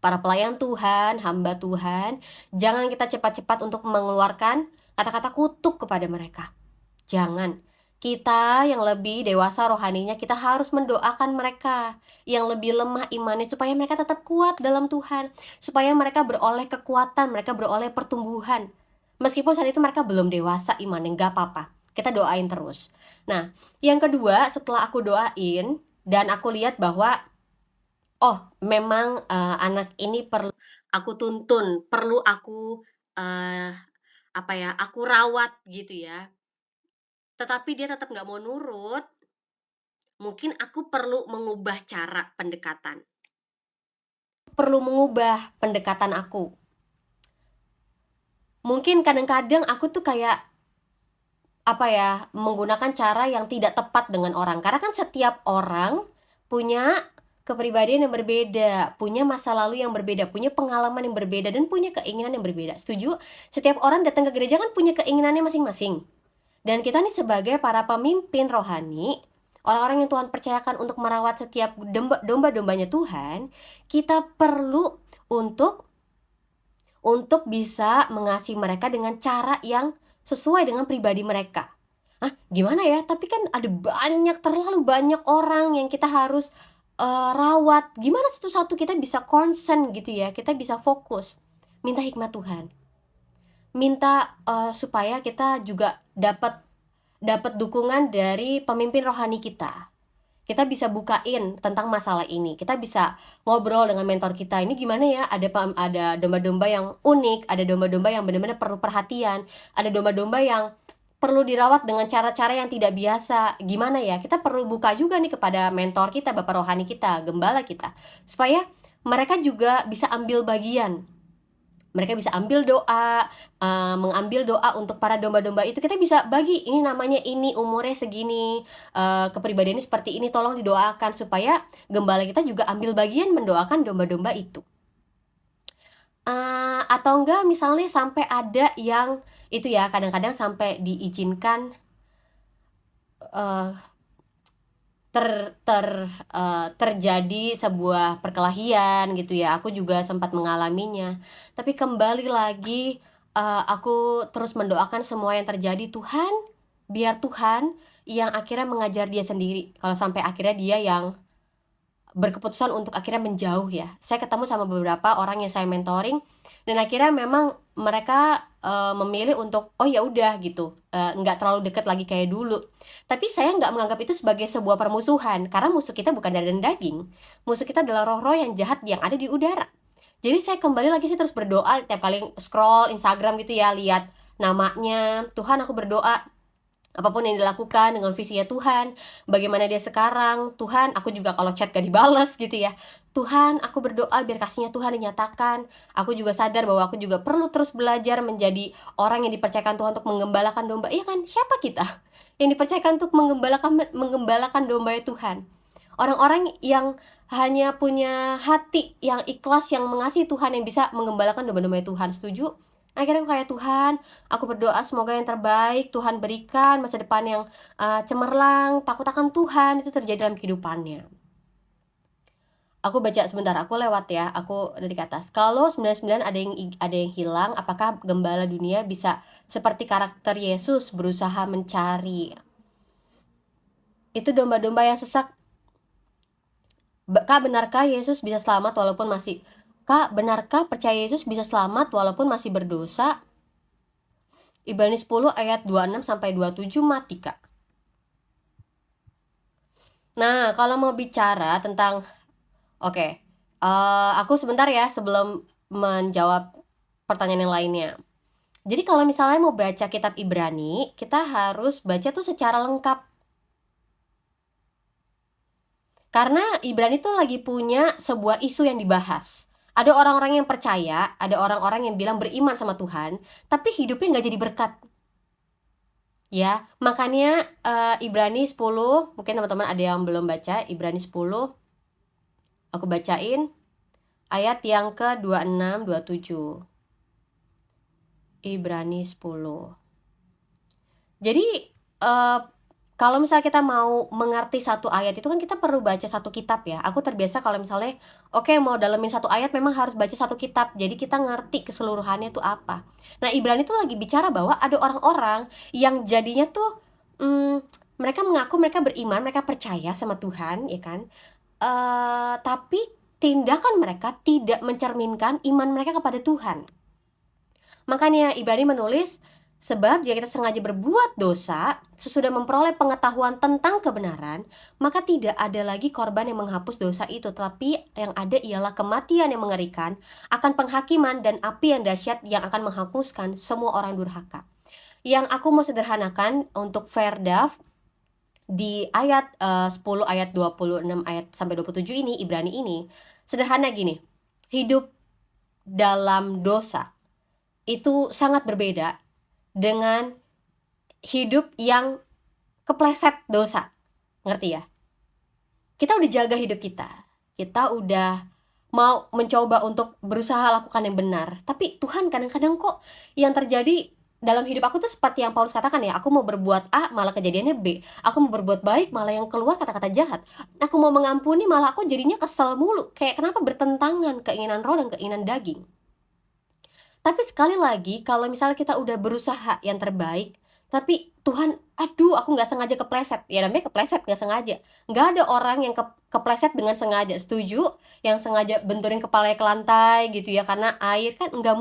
para pelayan Tuhan, hamba Tuhan, jangan kita cepat-cepat untuk mengeluarkan kata-kata kutuk kepada mereka. Jangan. Kita yang lebih dewasa rohaninya, kita harus mendoakan mereka yang lebih lemah imannya supaya mereka tetap kuat dalam Tuhan, supaya mereka beroleh kekuatan, mereka beroleh pertumbuhan. Meskipun saat itu mereka belum dewasa imannya, nggak apa-apa. Kita doain terus. Nah, yang kedua, setelah aku doain dan aku lihat bahwa oh, memang anak ini perlu aku tuntun, perlu aku apa ya, aku rawat gitu ya. Tetapi dia tetap nggak mau nurut, mungkin aku perlu mengubah cara pendekatan. Perlu mengubah pendekatan aku. Mungkin kadang-kadang aku tuh kayak apa ya, menggunakan cara yang tidak tepat dengan orang. Karena kan setiap orang punya kepribadian yang berbeda, punya masa lalu yang berbeda, punya pengalaman yang berbeda, dan punya keinginan yang berbeda. Setuju? Setiap orang datang ke gereja kan punya keinginannya masing-masing. Dan kita nih sebagai para pemimpin rohani, orang-orang yang Tuhan percayakan untuk merawat setiap domba-dombanya Tuhan, kita perlu untuk bisa mengasihi mereka dengan cara yang sesuai dengan pribadi mereka. Gimana ya? Tapi kan ada terlalu banyak orang yang kita harus rawat. Gimana satu-satu kita bisa concern gitu ya, kita bisa fokus. Minta hikmat Tuhan. Minta supaya kita juga dapat dukungan dari pemimpin rohani kita. Kita bisa bukain tentang masalah ini. Kita bisa ngobrol dengan mentor kita. Ini gimana ya? Ada domba-domba yang unik, ada domba-domba yang benar-benar perlu perhatian, ada domba-domba yang perlu dirawat dengan cara-cara yang tidak biasa. Gimana ya? Kita perlu buka juga nih kepada mentor kita, bapak rohani kita, gembala kita, supaya mereka juga bisa ambil bagian. Mereka bisa ambil doa, mengambil doa untuk para domba-domba itu. Kita bisa bagi, ini namanya ini, umurnya segini, kepribadiannya seperti ini, tolong didoakan, supaya gembala kita juga ambil bagian mendoakan domba-domba itu. Atau enggak misalnya sampai ada yang itu ya, kadang-kadang sampai diizinkan, eee, ter ter terjadi sebuah perkelahian gitu ya, aku juga sempat mengalaminya. Tapi kembali lagi, aku terus mendoakan semua yang terjadi, Tuhan, biar Tuhan yang akhirnya mengajar dia sendiri, kalau sampai akhirnya dia yang berkeputusan untuk akhirnya menjauh ya. Saya ketemu sama beberapa orang yang saya mentoring dan akhirnya memang mereka, memilih untuk, oh ya udah gitu, nggak terlalu dekat lagi kayak dulu. Tapi saya nggak menganggap itu sebagai sebuah permusuhan, karena musuh kita bukan darah dan daging, musuh kita adalah roh-roh yang jahat yang ada di udara. Jadi saya kembali lagi sih terus berdoa tiap kali scroll Instagram gitu ya, lihat namanya, Tuhan aku berdoa apapun yang dilakukan dengan visinya Tuhan, bagaimana dia sekarang, Tuhan, aku juga kalau chat gak dibales gitu ya. Tuhan, aku berdoa biar kasihnya Tuhan dinyatakan. Aku juga sadar bahwa aku juga perlu terus belajar menjadi orang yang dipercayakan Tuhan untuk menggembalakan domba. Iya kan? Siapa kita? Yang dipercayakan untuk menggembalakan domba Tuhan. Orang-orang yang hanya punya hati yang ikhlas, yang mengasihi Tuhan, yang bisa menggembalakan domba-domba Tuhan. Setuju? Akhirnya aku kayak, Tuhan, aku berdoa semoga yang terbaik Tuhan berikan, masa depan yang, cemerlang, takut akan Tuhan, itu terjadi dalam kehidupannya. Aku baca sebentar, aku lewat ya, aku dari ke atas. Kalau 99 ada yang hilang, apakah gembala dunia bisa seperti karakter Yesus berusaha mencari? Itu domba-domba yang sesat. Kak, benarkah Yesus bisa selamat walaupun masih Kak, benarkah percaya Yesus bisa selamat walaupun masih berdosa? Ibrani 10 ayat 26 sampai 27 mati, Kak. Nah, kalau mau bicara tentang oke, aku sebentar ya sebelum menjawab pertanyaan yang lainnya. Jadi kalau misalnya mau baca kitab Ibrani, kita harus baca tuh secara lengkap. Karena Ibrani tuh lagi punya sebuah isu yang dibahas. Ada orang-orang yang percaya, ada orang-orang yang bilang beriman sama Tuhan, tapi hidupnya nggak jadi berkat. Ya, makanya Ibrani 10, mungkin teman-teman ada yang belum baca, Ibrani 10, aku bacain ayat yang ke-26, 27. Ibrani 10. Jadi, kalau misalnya kita mau mengerti satu ayat itu kan kita perlu baca satu kitab ya. Aku terbiasa kalau misalnya, oke mau dalemin satu ayat memang harus baca satu kitab. Jadi kita ngerti keseluruhannya itu apa. Nah, Ibrani tuh lagi bicara bahwa ada orang-orang yang jadinya tuh, mereka mengaku mereka beriman, mereka percaya sama Tuhan, ya kan? Tapi tindakan mereka tidak mencerminkan iman mereka kepada Tuhan. Makanya Ibrani menulis, sebab jika kita sengaja berbuat dosa, sesudah memperoleh pengetahuan tentang kebenaran, maka tidak ada lagi korban yang menghapus dosa itu, tetapi yang ada ialah kematian yang mengerikan, akan penghakiman dan api yang dahsyat yang akan menghapuskan semua orang durhaka. Yang aku mau sederhanakan untuk Verdaf di ayat 10 ayat 26 ayat sampai 27 ini, Ibrani ini, sederhana gini, hidup dalam dosa itu sangat berbeda dengan hidup yang kepleset dosa. Ngerti ya? Kita udah jaga hidup kita. Kita udah mau mencoba untuk berusaha lakukan yang benar. Tapi Tuhan kadang-kadang kok yang terjadi dalam hidup aku tuh seperti yang Paulus katakan ya, aku mau berbuat A malah kejadiannya B. Aku mau berbuat baik malah yang keluar kata-kata jahat. Aku mau mengampuni malah aku jadinya kesel mulu. Kayak kenapa bertentangan keinginan roh dan keinginan daging. Tapi sekali lagi, kalau misalnya kita udah berusaha yang terbaik, tapi Tuhan, aduh aku nggak sengaja kepleset. Ya namanya kepleset, nggak sengaja. Nggak ada orang yang kepleset dengan sengaja, setuju? Yang sengaja benturin kepalanya ke lantai gitu ya, karena air kan nggak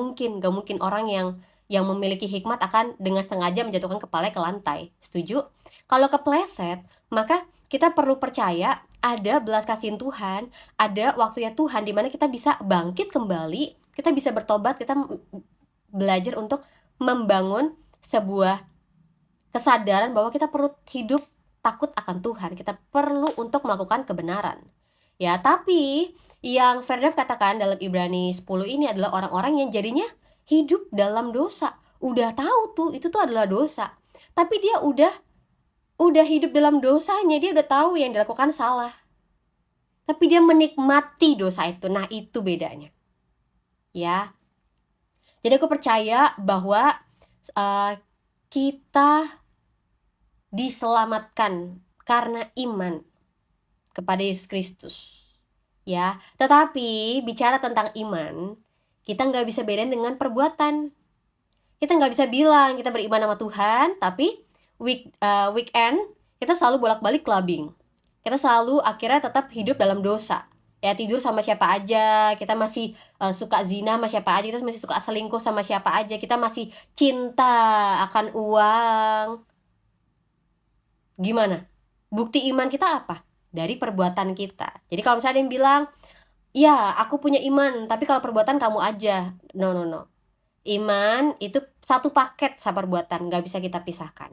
mungkin orang yang memiliki hikmat akan dengan sengaja menjatuhkan kepalanya ke lantai, setuju? Kalau kepleset, maka kita perlu percaya ada belas kasihan Tuhan, ada waktunya Tuhan di mana kita bisa bangkit kembali, kita bisa bertobat, kita belajar untuk membangun sebuah kesadaran bahwa kita perlu hidup takut akan Tuhan, kita perlu untuk melakukan kebenaran. Ya, tapi yang Verdaf katakan dalam Ibrani 10 ini adalah orang-orang yang jadinya hidup dalam dosa. Udah tahu tuh, itu tuh adalah dosa. Tapi dia udah hidup dalam dosanya, dia udah tahu yang dilakukan salah. Tapi dia menikmati dosa itu. Nah, itu bedanya. Ya. Jadi aku percaya bahwa kita diselamatkan karena iman kepada Yesus Kristus, ya. Tetapi bicara tentang iman, kita nggak bisa bedain dengan perbuatan. Kita nggak bisa bilang kita beriman sama Tuhan, tapi weekend kita selalu bolak-balik clubbing. Kita selalu akhirnya tetap hidup dalam dosa. Ya, tidur sama siapa aja, kita masih suka zina sama siapa aja, kita masih suka selingkuh sama siapa aja, kita masih cinta akan uang. Gimana? Bukti iman kita apa? Dari perbuatan kita. Jadi kalau misalnya ada yang bilang, ya aku punya iman, tapi kalau perbuatan kamu aja. No, no, no. Iman itu satu paket sama perbuatan, nggak bisa kita pisahkan.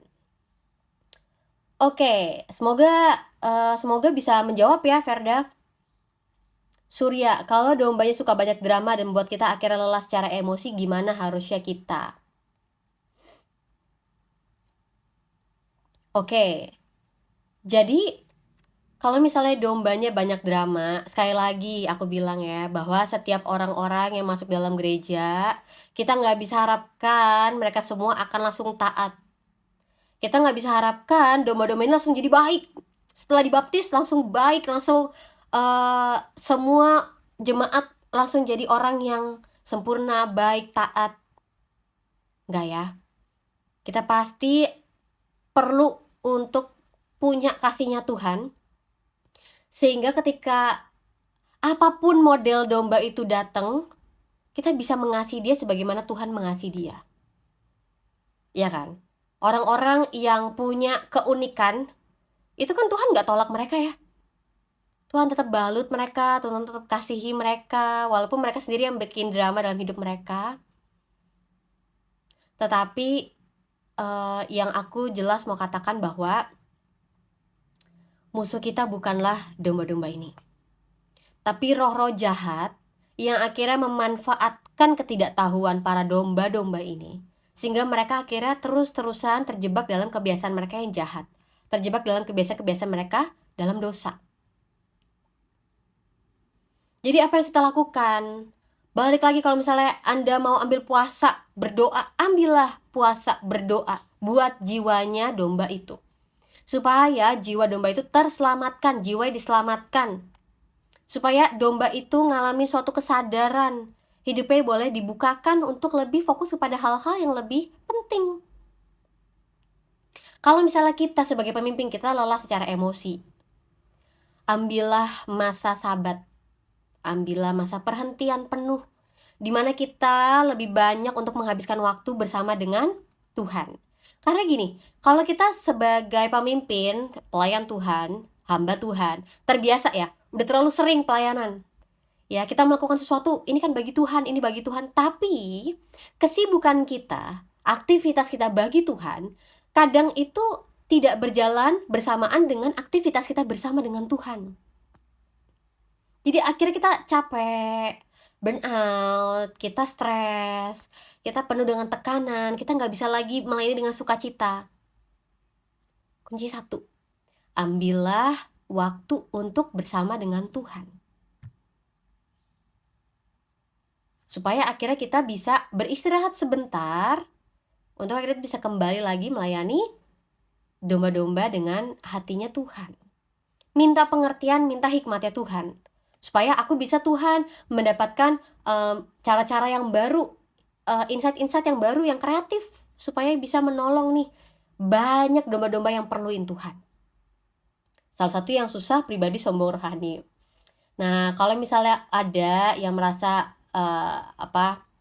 Oke, semoga bisa menjawab ya, Ferda. Surya, kalau dombanya suka banyak drama dan membuat kita akhirnya lelah secara emosi, gimana harusnya kita? Oke, jadi kalau misalnya dombanya banyak drama, sekali lagi aku bilang ya, bahwa setiap orang-orang yang masuk dalam gereja, kita nggak bisa harapkan mereka semua akan langsung taat. Kita nggak bisa harapkan domba-domba ini langsung jadi baik. Setelah dibaptis langsung baik, langsung semua jemaat langsung jadi orang yang sempurna, baik, taat. Nggak ya. Kita pasti perlu untuk punya kasihnya Tuhan, sehingga ketika apapun model domba itu datang, kita bisa mengasihi dia sebagaimana Tuhan mengasihi dia. Ya kan? Orang-orang yang punya keunikan, itu kan Tuhan nggak tolak mereka ya. Tuhan tetap balut mereka, Tuhan tetap kasihi mereka, walaupun mereka sendiri yang bikin drama dalam hidup mereka. Tetapi yang aku jelas mau katakan bahwa musuh kita bukanlah domba-domba ini, tapi roh-roh jahat yang akhirnya memanfaatkan ketidaktahuan para domba-domba ini, sehingga mereka akhirnya terus-terusan terjebak dalam kebiasaan mereka yang jahat, terjebak dalam kebiasaan-kebiasaan mereka dalam dosa. Jadi apa yang kita lakukan? Balik lagi, kalau misalnya Anda mau ambil puasa, berdoa, ambillah puasa, berdoa buat jiwanya domba itu, supaya jiwa domba itu terselamatkan, jiwa diselamatkan, supaya domba itu ngalamin suatu kesadaran, hidupnya boleh dibukakan untuk lebih fokus kepada hal-hal yang lebih penting. Kalau misalnya kita sebagai pemimpin kita lelah secara emosi, ambillah masa sabat, ambillah masa perhentian penuh, di mana kita lebih banyak untuk menghabiskan waktu bersama dengan Tuhan. Karena gini, kalau kita sebagai pemimpin, pelayan Tuhan, hamba Tuhan, terbiasa ya, udah terlalu sering pelayanan. Ya, kita melakukan sesuatu, ini kan bagi Tuhan, ini bagi Tuhan. Tapi, kesibukan kita, aktivitas kita bagi Tuhan, kadang itu tidak berjalan bersamaan dengan aktivitas kita bersama dengan Tuhan. Jadi akhirnya kita capek, burn out, kita stres, kita penuh dengan tekanan, kita nggak bisa lagi melayani dengan sukacita. Kunci satu, ambillah waktu untuk bersama dengan Tuhan, supaya akhirnya kita bisa beristirahat sebentar, untuk akhirnya bisa kembali lagi melayani domba-domba dengan hatinya Tuhan. Minta pengertian, minta hikmatnya Tuhan, supaya aku bisa Tuhan mendapatkan cara-cara yang baru, insight-insight yang baru, yang kreatif, supaya bisa menolong nih banyak domba-domba yang perluin Tuhan. Salah satu yang susah pribadi sombong rohani. Nah, kalau misalnya ada yang merasa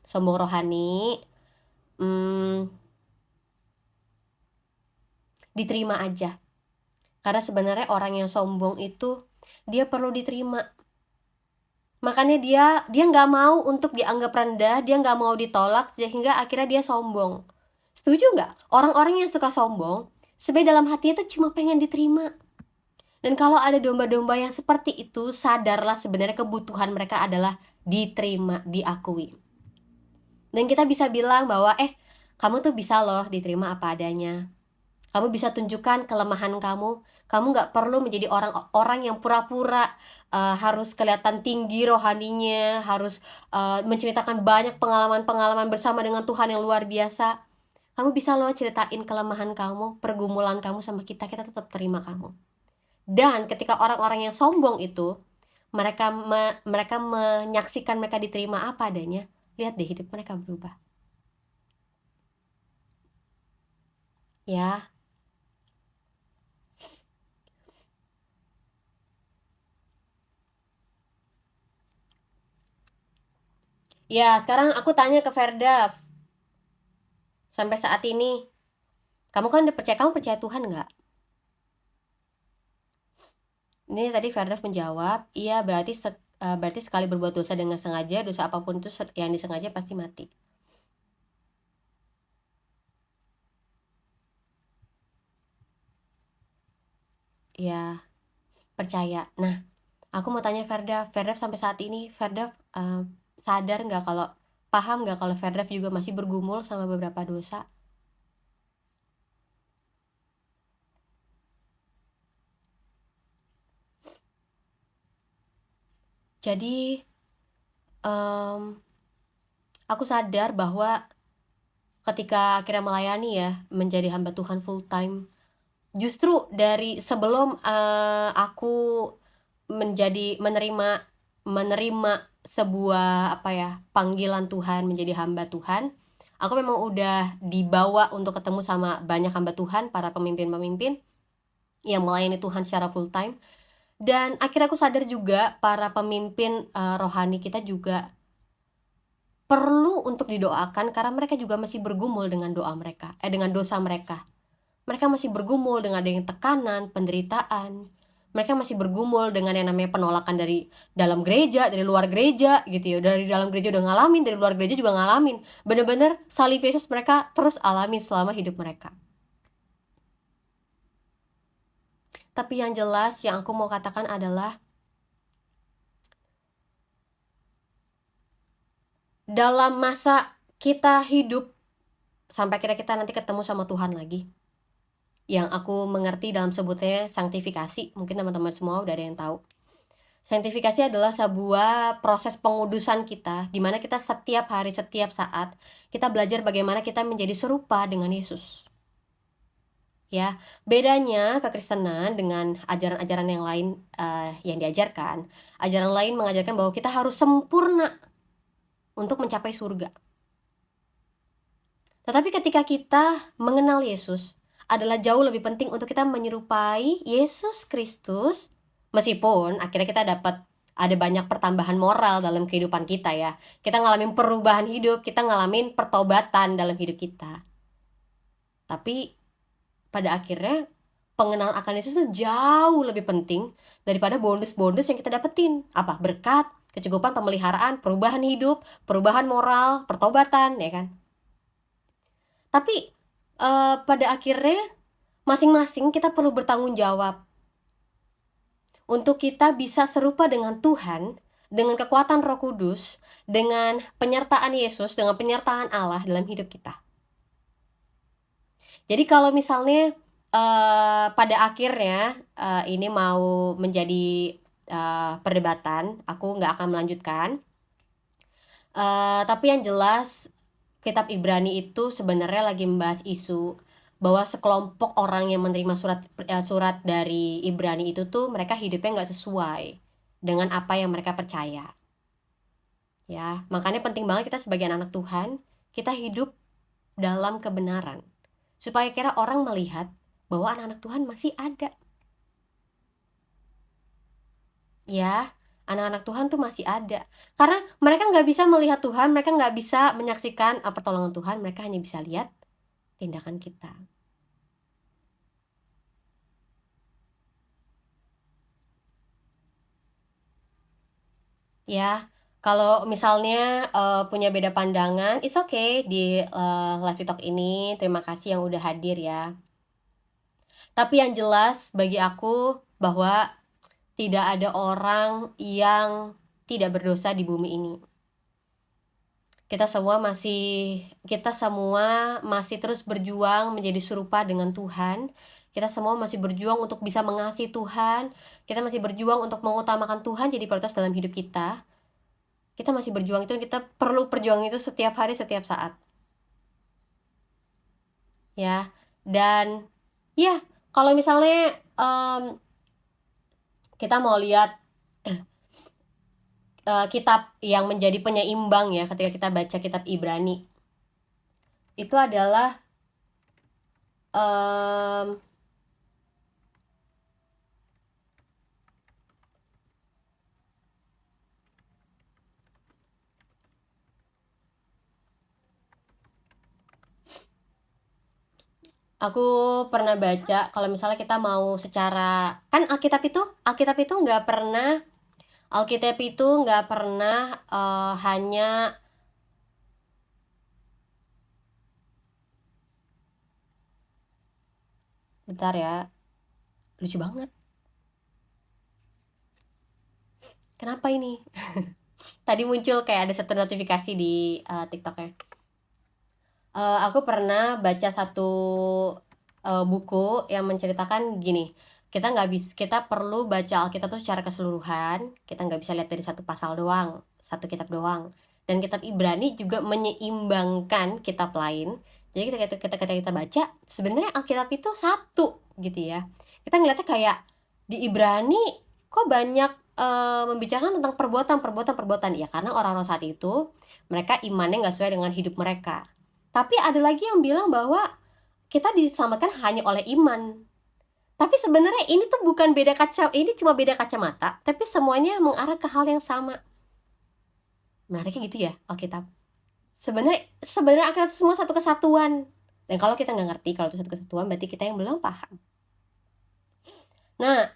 sombong rohani, diterima aja. Karena sebenarnya orang yang sombong itu dia perlu diterima. Makanya dia nggak mau untuk dianggap rendah, dia nggak mau ditolak, sehingga akhirnya dia sombong. Setuju nggak? Orang-orang yang suka sombong, sebenarnya dalam hatinya itu cuma pengen diterima. Dan kalau ada domba-domba yang seperti itu, sadarlah sebenarnya kebutuhan mereka adalah diterima, diakui. Dan kita bisa bilang bahwa kamu tuh bisa loh diterima apa adanya. Kamu bisa tunjukkan kelemahan kamu. Kamu nggak perlu menjadi orang yang pura-pura harus kelihatan tinggi rohaninya, harus menceritakan banyak pengalaman-pengalaman bersama dengan Tuhan yang luar biasa. Kamu bisa loh ceritain kelemahan kamu, pergumulan kamu sama kita tetap terima kamu. Dan ketika orang-orang yang sombong itu, mereka menyaksikan mereka diterima apa adanya, lihat deh hidup mereka berubah. Ya, ya sekarang aku tanya ke Ferda, sampai saat ini, kamu kan udah percaya, kamu percaya Tuhan nggak? Ini tadi Ferda menjawab, iya berarti sekali berbuat dosa dengan sengaja, dosa apapun itu yang disengaja pasti mati. Ya, percaya. Nah, aku mau tanya Ferda sampai saat ini, Ferda sadar nggak kalau, paham nggak kalau Ferda juga masih bergumul sama beberapa dosa? Jadi, aku sadar bahwa ketika akhirnya melayani ya, menjadi hamba Tuhan full time, justru dari sebelum aku menerima sebuah panggilan Tuhan menjadi hamba Tuhan, aku memang udah dibawa untuk ketemu sama banyak hamba Tuhan, para pemimpin-pemimpin yang melayani Tuhan secara full time. Dan akhirnya aku sadar juga para pemimpin rohani kita juga perlu untuk didoakan, karena mereka juga masih bergumul dengan dengan dosa mereka. Mereka masih bergumul dengan adanya tekanan, penderitaan. Mereka masih bergumul dengan yang namanya penolakan dari dalam gereja, dari luar gereja gitu ya. Dari dalam gereja udah ngalamin, dari luar gereja juga ngalamin. Bener-bener salib Yesus mereka terus alami selama hidup mereka. Tapi yang jelas yang aku mau katakan adalah, dalam masa kita hidup sampai kira kita nanti ketemu sama Tuhan lagi, yang aku mengerti dalam sebutnya sanktifikasi, mungkin teman-teman semua udah ada yang tahu. Sanktifikasi adalah sebuah proses pengudusan kita, di mana kita setiap hari, setiap saat, kita belajar bagaimana kita menjadi serupa dengan Yesus. Ya, bedanya kekristenan dengan ajaran-ajaran yang lain yang diajarkan. Ajaran lain mengajarkan bahwa kita harus sempurna untuk mencapai surga. Tetapi ketika kita mengenal Yesus, adalah jauh lebih penting untuk kita menyerupai Yesus Kristus, meskipun akhirnya kita ada banyak pertambahan moral dalam kehidupan kita ya. Kita ngalamin perubahan hidup, kita ngalamin pertobatan dalam hidup kita. Tapi pada akhirnya pengenalan akan Yesus itu jauh lebih penting daripada bonus-bonus yang kita dapetin. Apa? Berkat, kecukupan, pemeliharaan, perubahan hidup, perubahan moral, pertobatan, ya kan? Tapi pada akhirnya masing-masing kita perlu bertanggung jawab untuk kita bisa serupa dengan Tuhan, dengan kekuatan Roh Kudus, dengan penyertaan Yesus, dengan penyertaan Allah dalam hidup kita. Jadi kalau misalnya pada akhirnya ini mau menjadi perdebatan, aku nggak akan melanjutkan. Tapi yang jelas kitab Ibrani itu sebenarnya lagi membahas isu bahwa sekelompok orang yang menerima surat dari Ibrani itu tuh mereka hidupnya nggak sesuai dengan apa yang mereka percaya. Ya, makanya penting banget kita sebagai anak Tuhan, kita hidup dalam kebenaran. Supaya kira orang melihat bahwa anak-anak Tuhan masih ada. Ya, anak-anak Tuhan tuh masih ada. Karena mereka nggak bisa melihat Tuhan, mereka nggak bisa menyaksikan pertolongan Tuhan, mereka hanya bisa lihat tindakan kita. Ya, kalau misalnya punya beda pandangan, it's okay di live talk ini. Terima kasih yang udah hadir ya. Tapi yang jelas bagi aku bahwa tidak ada orang yang tidak berdosa di bumi ini. Kita semua masih terus berjuang menjadi serupa dengan Tuhan. Kita semua masih berjuang untuk bisa mengasihi Tuhan. Kita masih berjuang untuk mengutamakan Tuhan jadi prioritas dalam hidup kita. Kita masih berjuang itu, kita perlu perjuangan itu setiap hari, setiap saat. Ya, dan ya, kalau misalnya kita mau lihat kitab yang menjadi penyeimbang ya ketika kita baca kitab Ibrani, itu adalah aku pernah baca kalau misalnya kita mau secara, kan Alkitab itu nggak pernah hanya bentar ya, lucu banget. Kenapa ini? Tadi muncul kayak ada satu notifikasi di TikTok ya. Aku pernah baca satu buku yang menceritakan gini, kita perlu baca Alkitab itu secara keseluruhan. Kita nggak bisa lihat dari satu pasal doang, satu kitab doang. Dan kitab Ibrani juga menyeimbangkan kitab lain. Jadi ketika kita baca, sebenarnya Alkitab itu satu gitu ya. Kita ngeliatnya kayak di Ibrani kok banyak membicarakan tentang perbuatan ya, karena orang-orang saat itu mereka imannya nggak sesuai dengan hidup mereka. Tapi ada lagi yang bilang bahwa kita diselamatkan hanya oleh iman. Tapi sebenarnya ini tuh bukan ini cuma beda kacamata, tapi semuanya mengarah ke hal yang sama. Menariknya gitu ya Alkitab. Sebenarnya Alkitab semua satu kesatuan. Dan kalau kita nggak ngerti kalau itu satu kesatuan, berarti kita yang belum paham. Nah,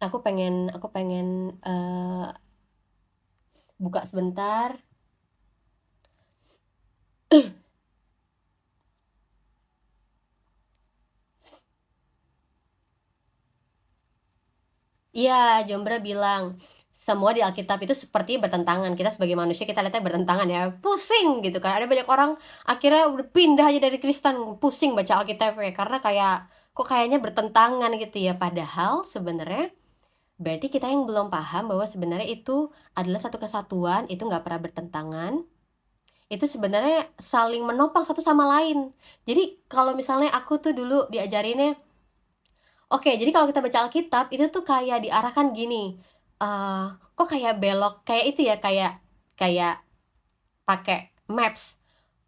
aku pengen buka sebentar. Iya, Jombra bilang semua di Alkitab itu seperti bertentangan. Kita sebagai manusia kita lihatnya bertentangan ya, pusing gitu kan. Ada banyak orang akhirnya udah pindah aja dari Kristen, pusing baca Alkitab ya, karena kok kayaknya bertentangan gitu ya. Padahal sebenarnya berarti kita yang belum paham bahwa sebenarnya itu adalah satu kesatuan, itu nggak pernah bertentangan. Itu sebenarnya saling menopang satu sama lain. Jadi kalau misalnya aku tuh dulu diajarinnya, oke, jadi kalau kita baca Alkitab itu tuh kayak diarahkan gini, kok kayak belok, kayak itu ya, kayak pakai maps.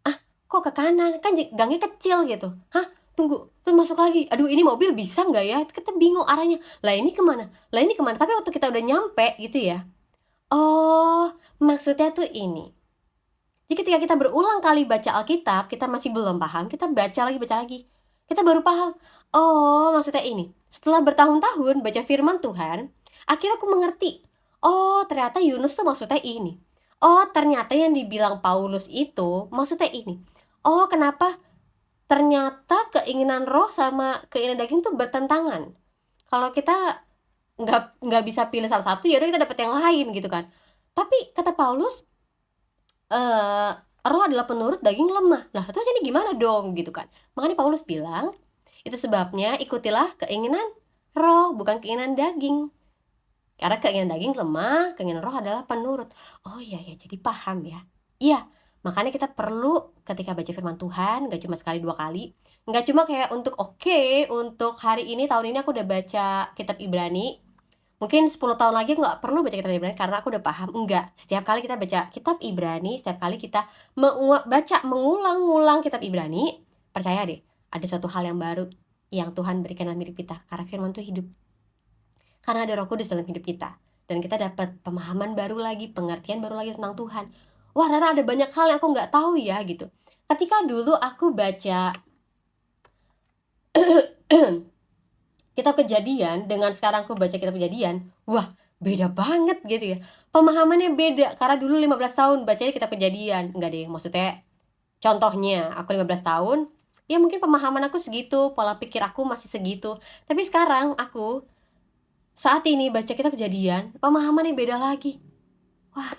Ah, kok ke kanan? Kan gangnya kecil gitu. Hah? Tunggu, terus masuk lagi. Aduh, ini mobil bisa nggak ya? Kita bingung arahnya. Lah ini kemana? Lah ini kemana? Tapi waktu kita udah nyampe gitu ya, oh, maksudnya tuh ini. Jadi ketika kita berulang kali baca Alkitab, kita masih belum paham, kita baca lagi. Kita baru paham, oh maksudnya ini. Setelah bertahun-tahun baca firman Tuhan, akhirnya aku mengerti, oh ternyata Yunus tuh maksudnya ini. Oh ternyata yang dibilang Paulus itu maksudnya ini. Oh kenapa ternyata keinginan roh sama keinginan daging tuh bertentangan. Kalau kita nggak bisa pilih salah satu, ya udah kita dapat yang lain gitu kan. Tapi kata Paulus, roh adalah penurut, daging lemah. Lah terus ini gimana dong gitu kan. Makanya Paulus bilang, itu sebabnya ikutilah keinginan roh, bukan keinginan daging. Karena keinginan daging lemah, keinginan roh adalah penurut. Oh iya ya, jadi paham ya. Iya, makanya kita perlu ketika baca firman Tuhan, gak cuma sekali 2 kali, gak cuma kayak untuk untuk hari ini, tahun ini aku udah baca kitab Ibrani, mungkin 10 tahun lagi aku gak perlu baca kitab Ibrani karena aku udah paham. Enggak, setiap kali kita baca kitab Ibrani, setiap kali kita mengulang-ulang kitab Ibrani, percaya deh, ada suatu hal yang baru yang Tuhan berikan dalam hidup kita. Karena firman itu hidup, karena ada Roh Kudus dalam hidup kita, dan kita dapat pemahaman baru lagi, pengertian baru lagi tentang Tuhan. Wah, ternyata ada banyak hal yang aku gak tahu ya gitu. Ketika dulu aku baca kitab Kejadian dengan sekarang aku baca kitab Kejadian, wah beda banget gitu ya. Pemahamannya beda, karena dulu 15 tahun bacanya kitab Kejadian. Enggak deh, maksudnya contohnya aku 15 tahun, ya mungkin pemahaman aku segitu, pola pikir aku masih segitu. Tapi sekarang aku saat ini baca kitab Kejadian, pemahamannya beda lagi. Wah,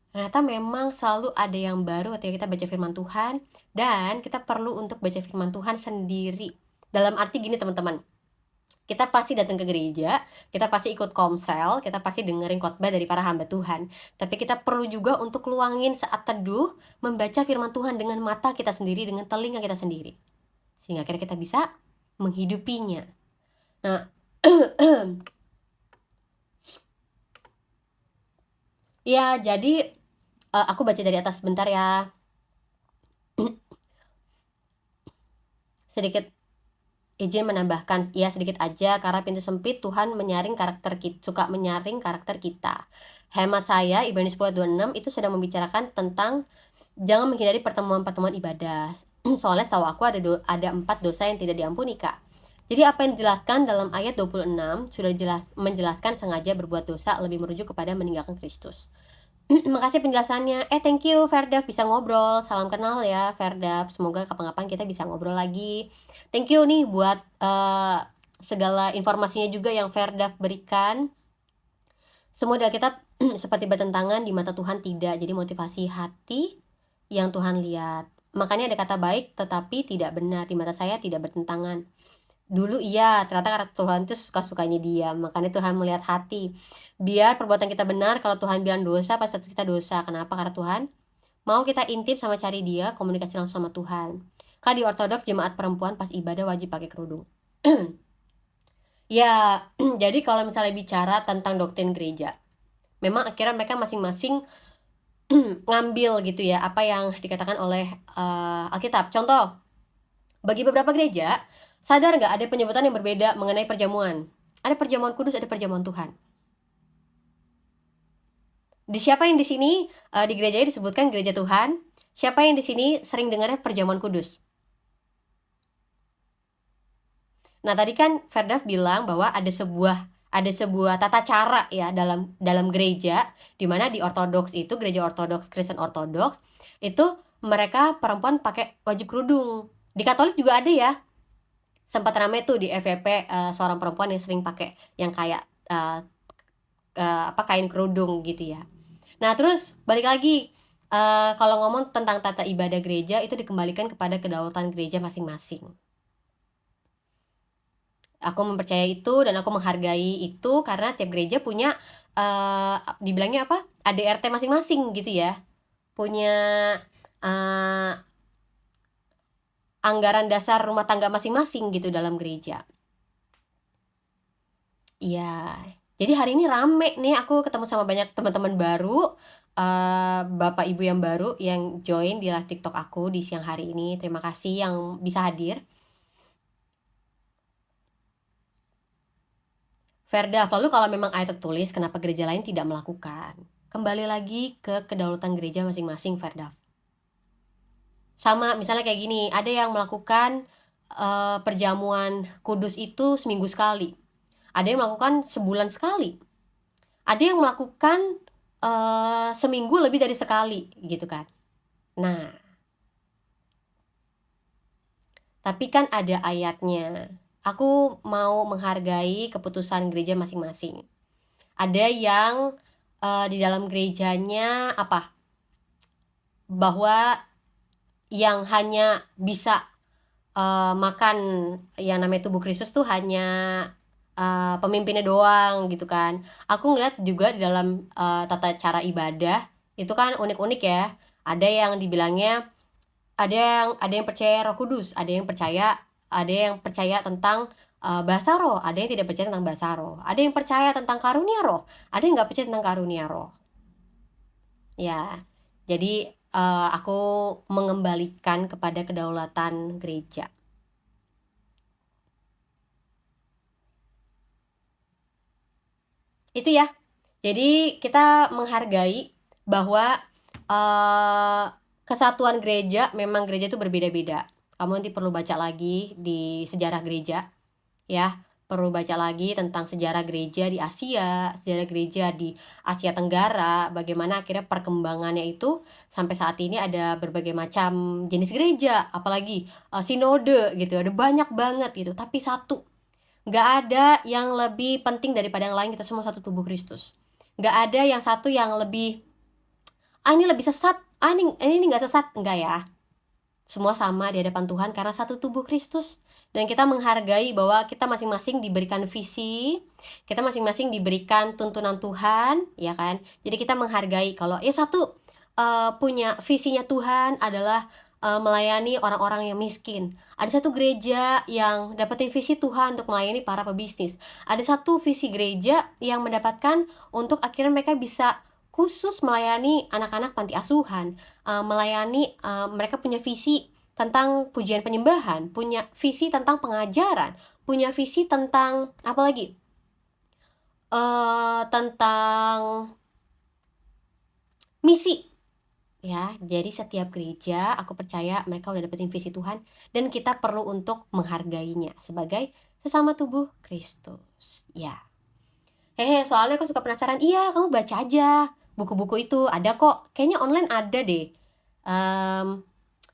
Ternyata memang selalu ada yang baru ketika kita baca firman Tuhan, dan kita perlu untuk baca firman Tuhan sendiri. Dalam arti gini teman-teman, kita pasti datang ke gereja, kita pasti ikut komsel, kita pasti dengerin khotbah dari para hamba Tuhan. Tapi kita perlu juga untuk luangin saat teduh, membaca firman Tuhan dengan mata kita sendiri, dengan telinga kita sendiri. Sehingga akhirnya kita bisa menghidupinya. Nah, ya jadi aku baca dari atas sebentar ya. Sedikit izin menambahkan, ya sedikit aja, karena pintu sempit Tuhan suka menyaring karakter kita. Hemat saya, Ibrani 10:26 itu sedang membicarakan tentang jangan menghindari pertemuan-pertemuan ibadah. Soalnya tahu aku ada 4 dosa yang tidak diampuni, Kak. Jadi apa yang dijelaskan dalam ayat 26 sudah menjelaskan sengaja berbuat dosa lebih merujuk kepada meninggalkan Kristus. Makasih penjelasannya. Thank you Ferdav, bisa ngobrol. Salam kenal ya Ferdav. Semoga kapan-kapan kita bisa ngobrol lagi. Thank you nih buat segala informasinya juga yang Ferdav berikan. Semua dari kita seperti bertentangan di mata Tuhan tidak. Jadi motivasi hati yang Tuhan lihat. Makanya ada kata baik tetapi tidak benar. Di mata saya tidak bertentangan. Dulu iya, ternyata karena Tuhan itu suka-sukanya dia. Makanya Tuhan melihat hati. Biar perbuatan kita benar, kalau Tuhan bilang dosa, pas status kita dosa. Kenapa? Karena Tuhan mau kita intip sama cari dia, komunikasi langsung sama Tuhan. Kak, di Ortodoks jemaat perempuan pas ibadah wajib pakai kerudung. Ya, jadi kalau misalnya bicara tentang doktrin gereja, memang akhirnya mereka masing-masing ngambil gitu ya, apa yang dikatakan oleh Alkitab. Contoh, bagi beberapa gereja, sadar nggak ada penyebutan yang berbeda mengenai perjamuan? Ada perjamuan kudus, ada perjamuan Tuhan. Di siapa yang di sini di gerejanya disebutkan gereja Tuhan? Siapa yang di sini sering dengarnya perjamuan kudus? Nah, tadi kan Ferdav bilang bahwa ada sebuah tata cara ya dalam gereja, di mana di Ortodoks itu, gereja Ortodoks, Kristen Ortodoks itu mereka perempuan pakai wajib kerudung. Di Katolik juga ada ya. Sempat ramai tuh di FVP seorang perempuan yang sering pakai yang kayak kain kerudung gitu ya. Nah, terus balik lagi, kalau ngomong tentang tata ibadah gereja itu dikembalikan kepada kedaulatan gereja masing-masing. Aku mempercayai itu dan aku menghargai itu karena tiap gereja punya dibilangnya apa? ADRT masing-masing gitu ya. Punya anggaran dasar rumah tangga masing-masing gitu dalam gereja. Iya. Jadi hari ini rame nih, aku ketemu sama banyak teman-teman baru, bapak ibu yang baru yang join di live TikTok aku di siang hari ini. Terima kasih yang bisa hadir. Ferda, lalu kalau memang ayat tertulis, kenapa gereja lain tidak melakukan? Kembali lagi ke kedaulatan gereja masing-masing, Ferda. Sama misalnya kayak gini, ada yang melakukan perjamuan kudus itu seminggu sekali. Ada yang melakukan sebulan sekali. Ada yang melakukan seminggu lebih dari sekali gitu kan. Nah, tapi kan ada ayatnya. Aku mau menghargai keputusan gereja masing-masing. Ada yang di dalam gerejanya apa? Bahwa yang hanya bisa makan yang namanya tubuh Kristus tuh hanya pemimpinnya doang gitu kan. Aku ngeliat juga di dalam tata cara ibadah itu kan unik-unik ya. Ada yang dibilangnya ada yang percaya Roh Kudus, ada yang percaya tentang bahasa roh, ada yang tidak percaya tentang bahasa roh, ada yang percaya tentang karunia roh, ada yang nggak percaya tentang karunia roh. Ya, jadi aku mengembalikan kepada kedaulatan gereja. Itu ya. Jadi kita menghargai bahwa kesatuan gereja, memang gereja itu berbeda-beda. Kamu nanti perlu baca lagi di sejarah gereja ya, perlu baca lagi tentang sejarah gereja di Asia, sejarah gereja di Asia Tenggara, bagaimana akhirnya perkembangannya itu sampai saat ini ada berbagai macam jenis gereja, apalagi sinode gitu, ada banyak banget gitu, tapi satu. Nggak ada yang lebih penting daripada yang lain, kita semua satu tubuh Kristus. Nggak ada yang satu yang lebih ini lebih sesat, ini nggak sesat, enggak ya. Semua sama di hadapan Tuhan karena satu tubuh Kristus. Dan kita menghargai bahwa kita masing-masing diberikan visi, kita masing-masing diberikan tuntunan Tuhan, ya kan? Jadi kita menghargai kalau ya satu punya visinya Tuhan adalah melayani orang-orang yang miskin. Ada satu gereja yang dapetin visi Tuhan untuk melayani para pebisnis. Ada satu visi gereja yang mendapatkan untuk akhirnya mereka bisa khusus melayani anak-anak panti asuhan, melayani mereka punya visi tentang pujian penyembahan, punya visi tentang pengajaran, punya visi tentang apa lagi? Tentang misi. Ya, jadi setiap gereja aku percaya mereka udah dapetin visi Tuhan dan kita perlu untuk menghargainya sebagai sesama tubuh Kristus. Ya. Soalnya aku suka penasaran. Iya, kamu baca aja buku-buku itu, ada kok. Kayaknya online ada deh.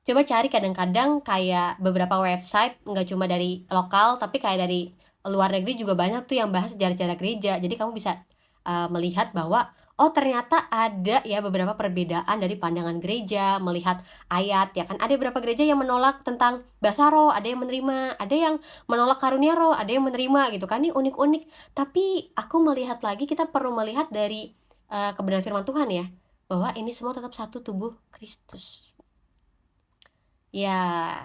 Coba cari, kadang-kadang kayak beberapa website nggak cuma dari lokal tapi kayak dari luar negeri juga banyak tuh yang bahas sejarah-sejarah gereja. Jadi kamu bisa melihat bahwa oh ternyata ada ya beberapa perbedaan dari pandangan gereja melihat ayat, ya kan. Ada beberapa gereja yang menolak tentang bahasa roh, ada yang menerima, ada yang menolak karunia roh, ada yang menerima gitu kan. Ini unik-unik. Tapi aku melihat lagi, kita perlu melihat dari kebenaran firman Tuhan ya, bahwa ini semua tetap satu tubuh Kristus. Ya.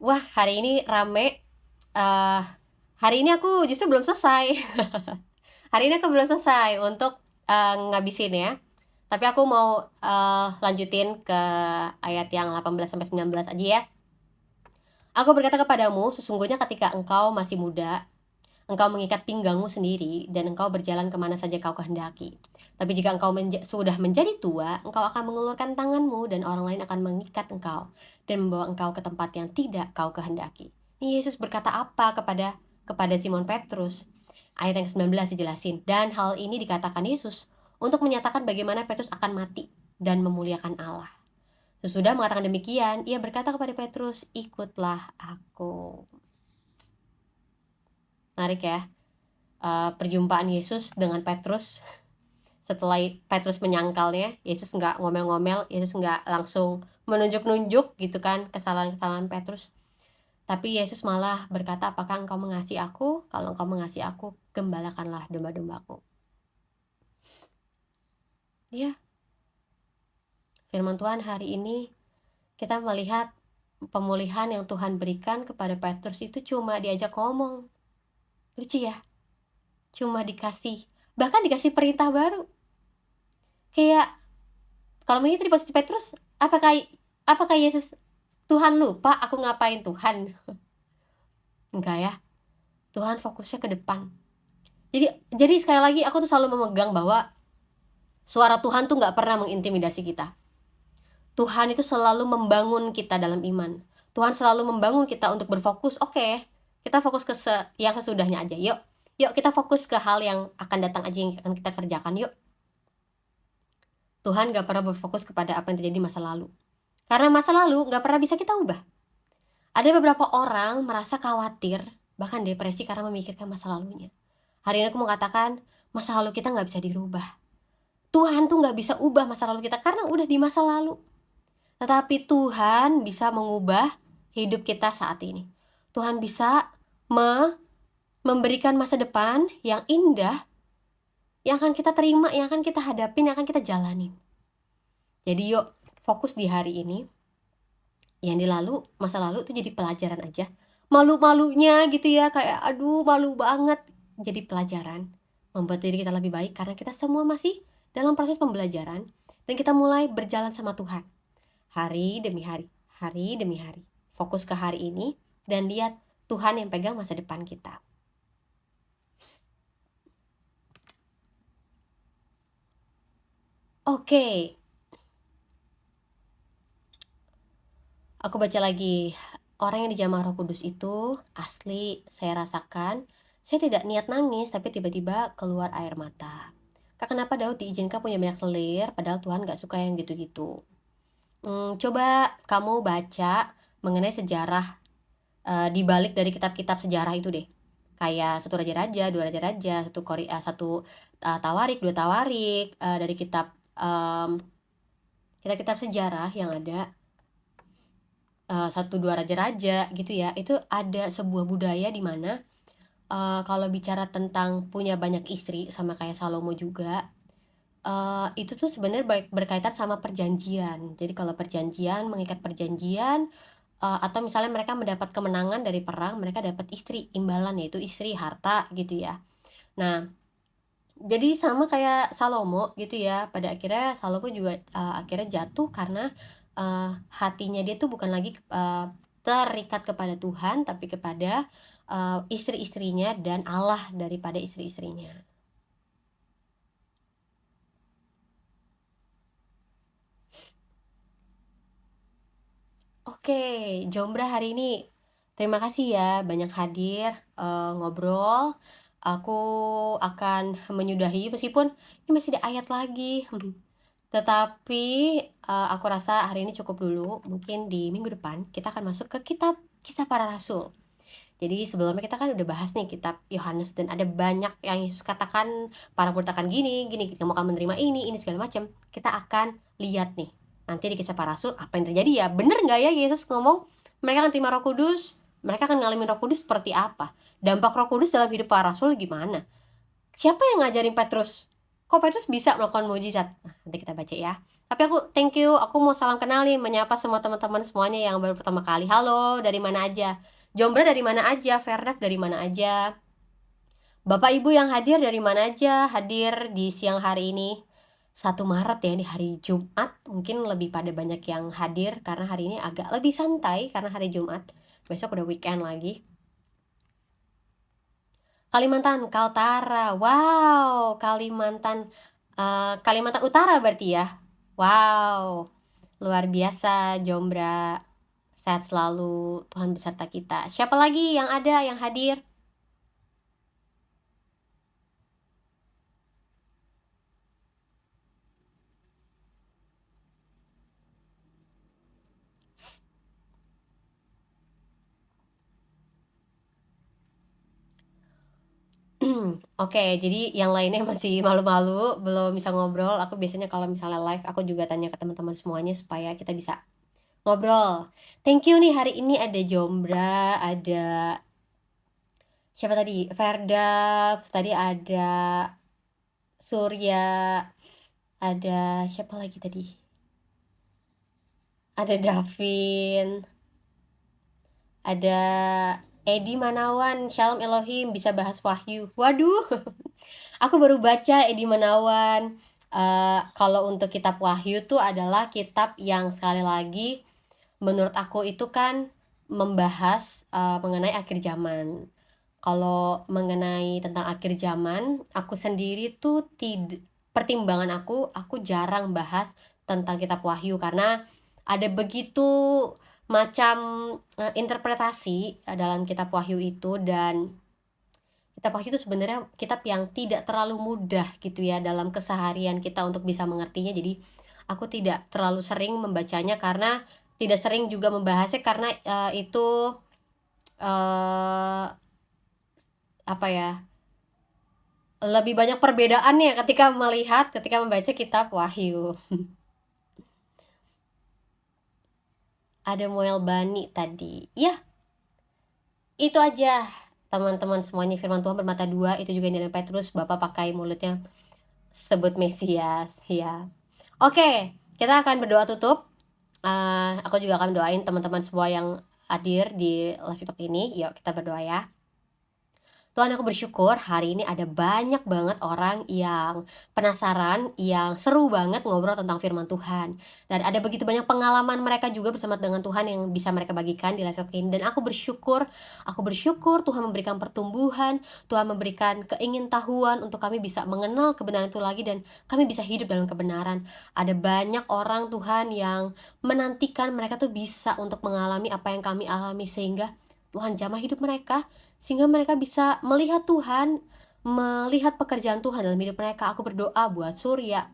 Wah, hari ini rame. Hari ini aku justru belum selesai. Hari ini aku belum selesai untuk ngabisin ya. Tapi aku mau lanjutin ke ayat yang 18-19 aja ya. Aku berkata kepadamu, sesungguhnya ketika engkau masih muda, engkau mengikat pinggangmu sendiri dan engkau berjalan kemana saja kau kehendaki. Tapi jika engkau sudah menjadi tua, engkau akan mengulurkan tanganmu dan orang lain akan mengikat engkau dan membawa engkau ke tempat yang tidak kau kehendaki. Ini Yesus berkata apa kepada Simon Petrus? Ayat yang ke-19 dijelasin. Dan hal ini dikatakan Yesus untuk menyatakan bagaimana Petrus akan mati dan memuliakan Allah. Sesudah mengatakan demikian, ia berkata kepada Petrus, ikutlah aku. Menarik ya. Perjumpaan Yesus dengan Petrus. Setelah Petrus menyangkalnya, Yesus nggak ngomel-ngomel, Yesus nggak langsung menunjuk-nunjuk gitu kan kesalahan-kesalahan Petrus. Tapi Yesus malah berkata, apakah engkau mengasihi aku? Kalau engkau mengasihi aku, gembalakanlah domba-dombaku. Ya, firman Tuhan hari ini kita melihat pemulihan yang Tuhan berikan kepada Petrus itu cuma diajak ngomong. Lucu ya? Cuma bahkan dikasih perintah baru. Kayak kalau begitu di posisi Petrus, apakah Yesus, Tuhan lupa aku ngapain Tuhan? Enggak ya. Tuhan fokusnya ke depan. Jadi sekali lagi aku tuh selalu memegang bahwa suara Tuhan tuh gak pernah mengintimidasi kita. Tuhan itu selalu membangun kita dalam iman. Tuhan selalu membangun kita untuk berfokus. Oke, kita fokus ke yang sesudahnya aja. Yuk kita fokus ke hal yang akan datang aja, yang akan kita kerjakan. Yuk. Tuhan gak pernah berfokus kepada apa yang terjadi di masa lalu. Karena masa lalu gak pernah bisa kita ubah. Ada beberapa orang merasa khawatir, bahkan depresi karena memikirkan masa lalunya. Hari ini aku mau katakan, masa lalu kita gak bisa dirubah. Tuhan tuh gak bisa ubah masa lalu kita karena udah di masa lalu. Tetapi Tuhan bisa mengubah hidup kita saat ini. Tuhan bisa memberikan masa depan yang indah, yang akan kita terima, yang akan kita hadapin, yang akan kita jalani. Jadi yuk fokus di hari ini. Yang di masa lalu itu jadi pelajaran aja. Malu-malunya gitu ya, kayak aduh malu banget. Jadi pelajaran, membuat diri kita lebih baik karena kita semua masih dalam proses pembelajaran. Dan kita mulai berjalan sama Tuhan. Hari demi hari, hari demi hari. Fokus ke hari ini dan lihat Tuhan yang pegang masa depan kita. Oke. Aku baca lagi. Orang yang dijamah Roh Kudus itu asli saya rasakan. Saya tidak niat nangis, tapi tiba-tiba keluar air mata. Kenapa Daud diizinkan punya banyak selir, padahal Tuhan gak suka yang gitu-gitu. Coba kamu baca mengenai sejarah di balik dari kitab-kitab sejarah itu deh. Kayak 1 Raja-Raja, 2 Raja-Raja, 1 Tawarik, 2 Tawarik, dari kitab kitab-kitab sejarah yang ada, 1, 2 raja-raja gitu ya, itu ada sebuah budaya di mana, kalau bicara tentang punya banyak istri sama kayak Salomo juga, itu tuh sebenarnya berkaitan sama perjanjian. Jadi kalau perjanjian, mengikat perjanjian, atau misalnya mereka mendapat kemenangan dari perang, mereka dapat istri, imbalan yaitu istri, harta gitu ya. Nah, jadi sama kayak Salomo gitu ya, pada akhirnya Salomo juga, akhirnya jatuh karena, hatinya dia tuh bukan lagi, terikat kepada Tuhan, tapi kepada, istri-istrinya dan Allah daripada istri-istrinya. Oke, Jombra hari ini terima kasih ya banyak hadir, ngobrol. Aku akan menyudahi meskipun ini masih ada ayat lagi. Tetapi, aku rasa hari ini cukup dulu, mungkin di minggu depan kita akan masuk ke kitab Kisah Para Rasul. Jadi sebelumnya kita kan udah bahas nih kitab Yohanes dan ada banyak yang Yesus katakan, para murid akan gini, gini, kamu akan menerima ini segala macam. Kita akan lihat nih, nanti di Kisah Para Rasul apa yang terjadi ya. Bener nggak ya Yesus ngomong, mereka akan terima Roh Kudus, mereka akan ngalamin Roh Kudus seperti apa? Dampak Roh Kudus dalam hidup para rasul gimana? Siapa yang ngajarin Petrus? Kok Petrus bisa melakukan mujizat? Nah, nanti kita baca ya. Tapi aku thank you, aku mau salam kenal nih, menyapa semua teman-teman semuanya yang baru pertama kali. Halo, dari mana aja? Jombra dari mana aja? Ferdak dari mana aja? Bapak Ibu yang hadir dari mana aja? Hadir di siang hari ini. 1 Maret ya, ini hari Jumat. Mungkin lebih pada banyak yang hadir karena hari ini agak lebih santai karena hari Jumat. Besok udah weekend lagi. Kalimantan, Kaltara. Wow, Kalimantan Utara berarti ya. Wow, luar biasa Jombra. Sehat selalu, Tuhan beserta kita. Siapa lagi yang ada yang hadir? Oke, jadi yang lainnya masih malu-malu, belum bisa ngobrol. Aku biasanya kalau misalnya live, aku juga tanya ke teman-teman semuanya supaya kita bisa ngobrol. Thank you nih, hari ini ada Jombra, ada siapa tadi? Ferdav, tadi ada Surya, ada siapa lagi tadi? Ada Davin, ada Edi Manawan, Shalom Elohim, bisa bahas Wahyu. Waduh, aku baru baca Edi Manawan. Kalau untuk kitab Wahyu tuh adalah kitab yang sekali lagi menurut aku itu kan membahas mengenai akhir zaman. Kalau mengenai tentang akhir zaman, aku sendiri tuh pertimbangan aku jarang bahas tentang kitab Wahyu karena ada begitu macam interpretasi dalam kitab Wahyu itu, dan kitab Wahyu itu sebenarnya kitab yang tidak terlalu mudah gitu ya dalam keseharian kita untuk bisa mengertinya. Jadi aku tidak terlalu sering membacanya karena tidak sering juga membahasnya karena itu apa ya, lebih banyak perbedaannya ketika membaca kitab Wahyu. Ada Moel Bani tadi. Ya, itu aja teman-teman semuanya. Firman Tuhan bermata dua, itu juga yang Petrus, Bapak pakai mulutnya sebut Mesias ya. Oke, kita akan berdoa tutup. Aku juga akan doain teman-teman semua yang hadir di live talk ini. Yuk kita berdoa ya. Tuhan, aku bersyukur hari ini ada banyak banget orang yang penasaran, yang seru banget ngobrol tentang firman Tuhan. Dan ada begitu banyak pengalaman mereka juga bersama dengan Tuhan yang bisa mereka bagikan di Live Talk ini. Dan aku bersyukur Tuhan memberikan pertumbuhan, Tuhan memberikan keingintahuan untuk kami bisa mengenal kebenaran itu lagi dan kami bisa hidup dalam kebenaran. Ada banyak orang Tuhan yang menantikan mereka tuh bisa untuk mengalami apa yang kami alami, sehingga Tuhan jamah hidup mereka, sehingga mereka bisa melihat Tuhan, melihat pekerjaan Tuhan dalam hidup mereka. Aku berdoa buat Surya,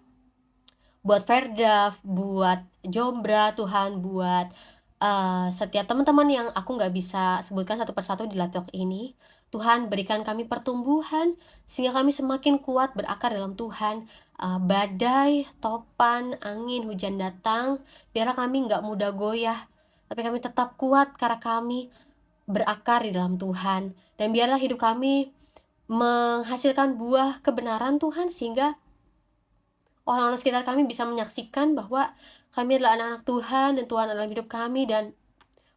buat Ferdav, buat Jombra Tuhan, buat setiap teman-teman yang aku nggak bisa sebutkan satu persatu di laptop ini. Tuhan berikan kami pertumbuhan, sehingga kami semakin kuat berakar dalam Tuhan. Badai, topan, angin, hujan datang, biarlah kami nggak mudah goyah, tapi kami tetap kuat karena kami berakar di dalam Tuhan. Dan biarlah hidup kami menghasilkan buah kebenaran Tuhan, sehingga orang-orang sekitar kami bisa menyaksikan bahwa kami adalah anak-anak Tuhan dan Tuhan adalah hidup kami, dan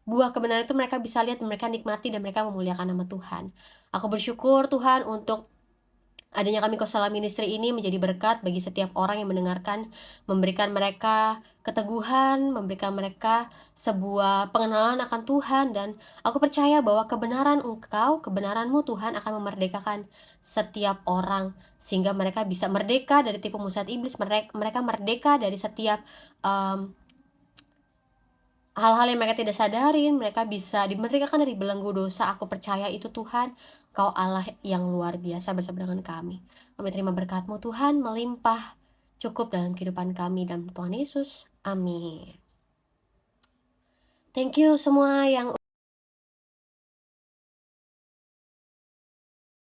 buah kebenaran itu mereka bisa lihat dan mereka nikmati dan mereka memuliakan nama Tuhan. Aku bersyukur Tuhan untuk adanya kami Kosala Ministry ini menjadi berkat bagi setiap orang yang mendengarkan, memberikan mereka keteguhan, memberikan mereka sebuah pengenalan akan Tuhan, dan aku percaya bahwa kebenaran Engkau, kebenaran-Mu Tuhan akan memerdekakan setiap orang, sehingga mereka bisa merdeka dari tipu muslihat iblis, mereka merdeka dari setiap hal-hal yang mereka tidak sadarin, mereka bisa dimerdekakan dari belenggu dosa. Aku percaya itu Tuhan, Kau Allah yang luar biasa bersama dengan kami. Kami terima berkat-Mu Tuhan, melimpah, cukup dalam kehidupan kami, dalam Tuhan Yesus. Amin. Thank you semua yang